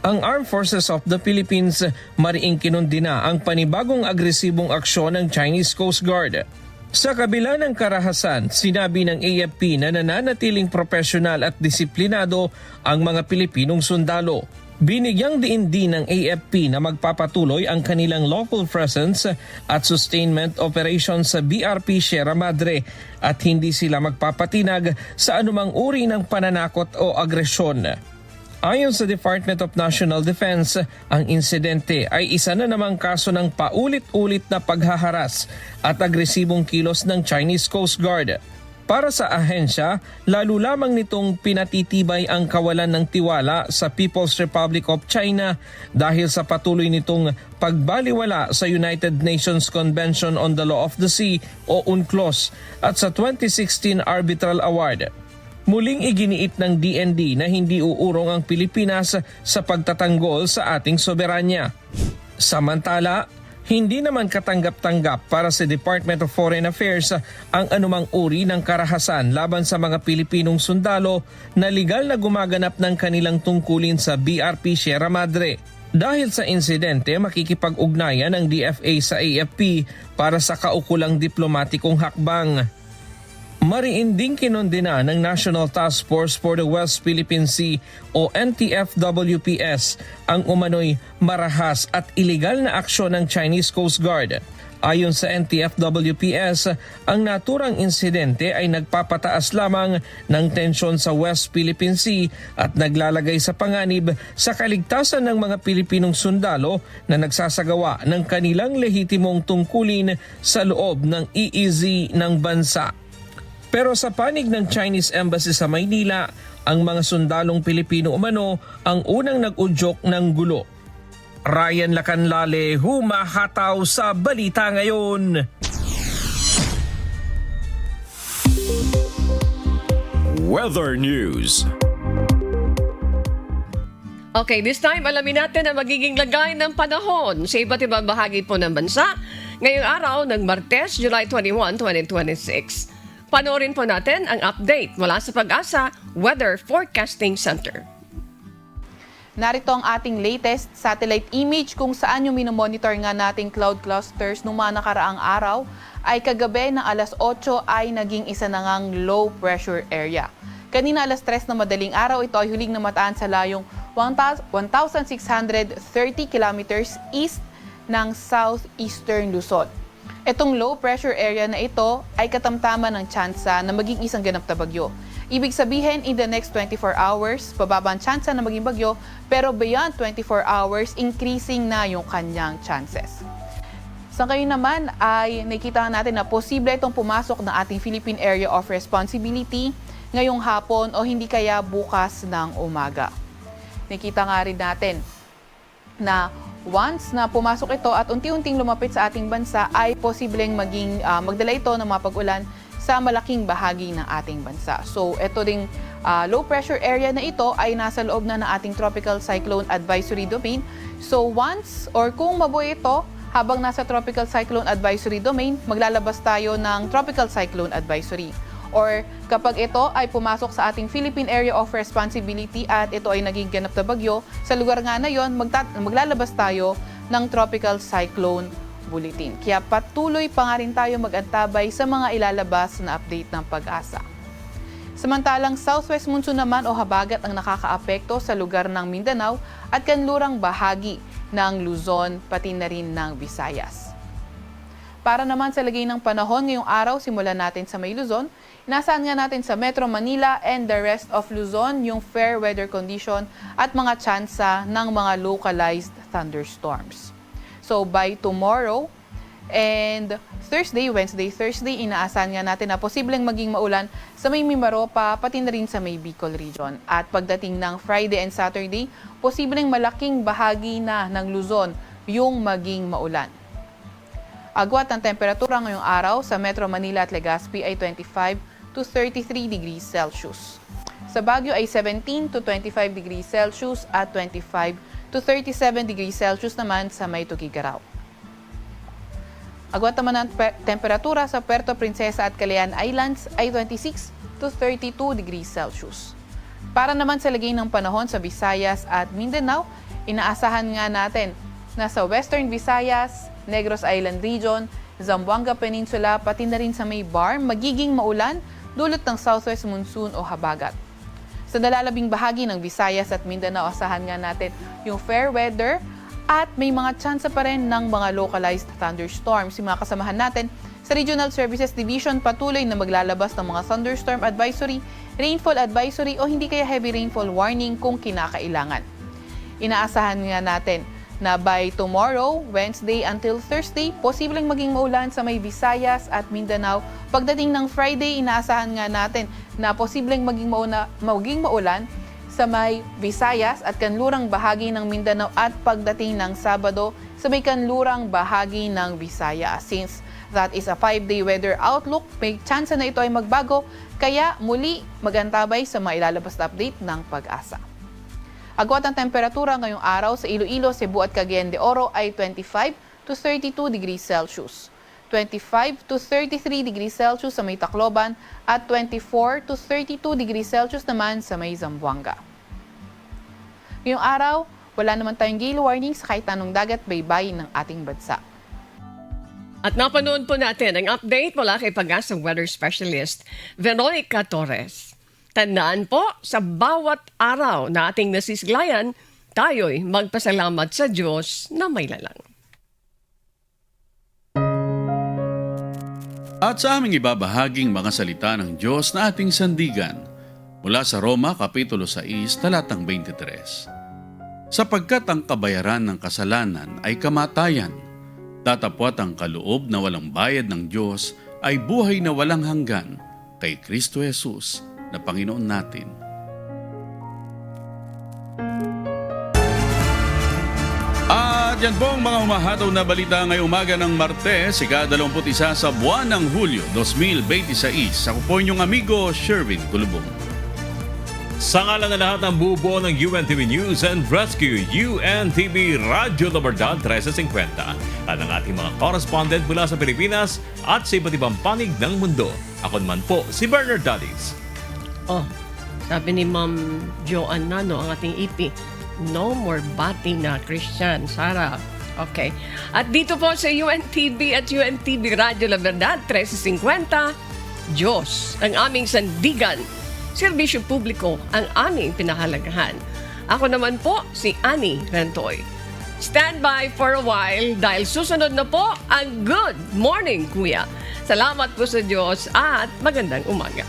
Ang Armed Forces of the Philippines mariing kinundina ang panibagong agresibong aksyon ng Chinese Coast Guard. Sa kabila ng karahasan, sinabi ng AFP na nananatiling profesional at disiplinado ang mga Pilipinong sundalo. Binigyang diin din ng AFP na magpapatuloy ang kanilang local presence at sustainment operations sa BRP Sierra Madre at hindi sila magpapatinag sa anumang uri ng pananakot o agresyon. Ayon sa Department of National Defense, ang insidente ay isa na namang kaso ng paulit-ulit na paghaharas at agresibong kilos ng Chinese Coast Guard. Para sa ahensya, lalo lamang nitong pinatitibay ang kawalan ng tiwala sa People's Republic of China dahil sa patuloy nitong pagbaliwala sa United Nations Convention on the Law of the Sea o UNCLOS at sa 2016 Arbitral Award. Muling iginiit ng DND na hindi uurong ang Pilipinas sa pagtatanggol sa ating soberanya. Samantala, hindi naman katanggap-tanggap para sa Department of Foreign Affairs ang anumang uri ng karahasan laban sa mga Pilipinong sundalo na legal na gumaganap ng kanilang tungkulin sa BRP Sierra Madre. Dahil sa insidente, makikipag-ugnayan ng DFA sa AFP para sa kaukulang diplomatikong hakbang. Mariin ding kinondena ng National Task Force for the West Philippine Sea o NTF-WPS ang umano'y marahas at iligal na aksyon ng Chinese Coast Guard. Ayon sa NTF-WPS, ang naturang insidente ay nagpapataas lamang ng tensyon sa West Philippine Sea at naglalagay sa panganib sa kaligtasan ng mga Pilipinong sundalo na nagsasagawa ng kanilang lehitimong tungkulin sa loob ng EEZ ng bansa. Pero sa panig ng Chinese Embassy sa Maynila, ang mga sundalong Pilipino umano ang unang nag-udyok ng gulo. Ryan Lacanlale, humahataw sa Balita Ngayon. Weather News. Okay, this time alamin natin ang magiging lagay ng panahon sa iba't ibang bahagi po ng bansa ngayong araw ng Martes, July 21, 2026. Panoorin po natin ang update mula sa Pag-asa Weather Forecasting Center. Narito ang ating latest satellite image kung saan yung minomonitor nga nating cloud clusters nung mga nakaraang araw ay kagabi ng alas 8 ay naging isa na ngang low pressure area. Kanina alas 3 na madaling araw, ito ay huling namataan sa layong 1,630 kilometers east ng southeastern Luzon. Itong low pressure area na ito ay katamtaman ng tsansa na maging isang ganap na bagyo. Ibig sabihin, in the next 24 hours, bababa ang tsansa na maging bagyo, pero beyond 24 hours, increasing na yung kanyang chances. Sa ngayon naman ay nakita natin na posible itong pumasok ng ating Philippine Area of Responsibility ngayong hapon o hindi kaya bukas ng umaga. Nakita nga rin natin na once na pumasok ito at unti-unting lumapit sa ating bansa ay posibleng magdala ito ng mga pag-ulan sa malaking bahagi ng ating bansa. So ito ding low pressure area na ito ay nasa loob na ng ating Tropical Cyclone Advisory Domain. So once or kung mabuhay ito habang nasa Tropical Cyclone Advisory Domain, maglalabas tayo ng Tropical Cyclone Advisory. Or kapag ito ay pumasok sa ating Philippine Area of Responsibility at ito ay naging ganap na bagyo, sa lugar nga na yon, maglalabas tayo ng Tropical Cyclone Bulletin. Kaya patuloy pa nga rin tayo mag-antabay sa mga ilalabas na update ng Pag-asa. Samantalang southwest monsoon naman o habagat ang nakakaapekto sa lugar ng Mindanao at kanlurang bahagi ng Luzon pati na rin ng Visayas. Para naman sa lagay ng panahon ngayong araw, simulan natin sa May Luzon. Inaasahan nga natin sa Metro Manila and the rest of Luzon yung fair weather condition at mga tsansa ng mga localized thunderstorms. So by tomorrow and Wednesday, Thursday, inaasahan nga natin na posibleng maging maulan sa may Mimaropa, pati na rin sa may Bicol region. At pagdating ng Friday and Saturday, posibleng malaking bahagi na ng Luzon yung maging maulan. Agwat ng temperatura ngayong araw sa Metro Manila at Legazpi ay 25 to 33 degrees Celsius. Sa Baguio ay 17 to 25 degrees Celsius at 25 to 37 degrees Celsius naman sa may Tugigaraw. Agwat naman ang temperatura sa Puerto Princesa at Calayan Islands ay 26 to 32 degrees Celsius. Para naman sa lagay ng panahon sa Visayas at Mindanao, inaasahan nga natin na sa Western Visayas, Negros Island Region, Zamboanga Peninsula, pati na rin sa may Bar, magiging maulan dulot ng southwest monsoon o habagat. Sa nalalabing bahagi ng Visayas at Mindanao, asahan nga natin yung fair weather at may mga tsansa pa rin ng mga localized thunderstorms. Yung mga kasamahan natin sa Regional Services Division patuloy na maglalabas ng mga thunderstorm advisory, rainfall advisory o hindi kaya heavy rainfall warning kung kinakailangan. Inaasahan nga natin na by tomorrow, Wednesday until Thursday, posibleng maging maulan sa may Visayas at Mindanao. Pagdating ng Friday, inaasahan nga natin na posibleng maging maulan sa may Visayas at kanlurang bahagi ng Mindanao at pagdating ng Sabado sa may kanlurang bahagi ng Visayas. Since that is a 5-day weather outlook, may chance na ito ay magbago, kaya muli magantabay sa mga ilalabas na update ng Pag-asa. Agwat ang temperatura ngayong araw sa Iloilo, Cebu at Cagayan de Oro ay 25 to 32 degrees Celsius. 25 to 33 degrees Celsius sa may Tacloban at 24 to 32 degrees Celsius naman sa may Zamboanga. Ngayong araw, wala naman tayong gale warning sa kahit anong dagat baybayin ng ating bansa. At napanood po natin ang update mula kay Pag-asa Weather Specialist Veronica Torres. Tandaan po, sa bawat araw na ating nasisglayan, tayo'y magpasalamat sa Diyos na may lalang. At sa aming ibabahaging mga salita ng Diyos na ating sandigan, mula sa Roma, Kapitulo 6, talatang 23. Sapagkat ang kabayaran ng kasalanan ay kamatayan, datapwat ang kaloob na walang bayad ng Diyos ay buhay na walang hanggan kay Kristo Jesus na Panginoon natin. At yan po ang mga humahataw na balita ngayong umaga ng Martes, ika-21 sa buwan ng Hulyo 2026. Ako po inyong amigo, Sherwin Kulubong. Sa ngalan na lahat ng bubuo ng UNTV News and Rescue, UNTV Radyo La Verdad 1350 at ang ating mga correspondent mula sa Pilipinas at sa iba't ibang panig ng mundo. Ako naman po si Bernard Dadis. Oh, sabi ni Ma'am Joanne Nano, ang ating EP, no more bati na Christian. Sara. Okay. At dito po sa UNTV at UNTV Radyo La Verdad 1350, Diyos ang aming sandigan. Serbisyo publiko ang aming pinahalagahan. Ako naman po si Annie Rentoy. Stand by for a while dahil susunod na po ang Good Morning Kuya. Salamat po sa Diyos at magandang umaga.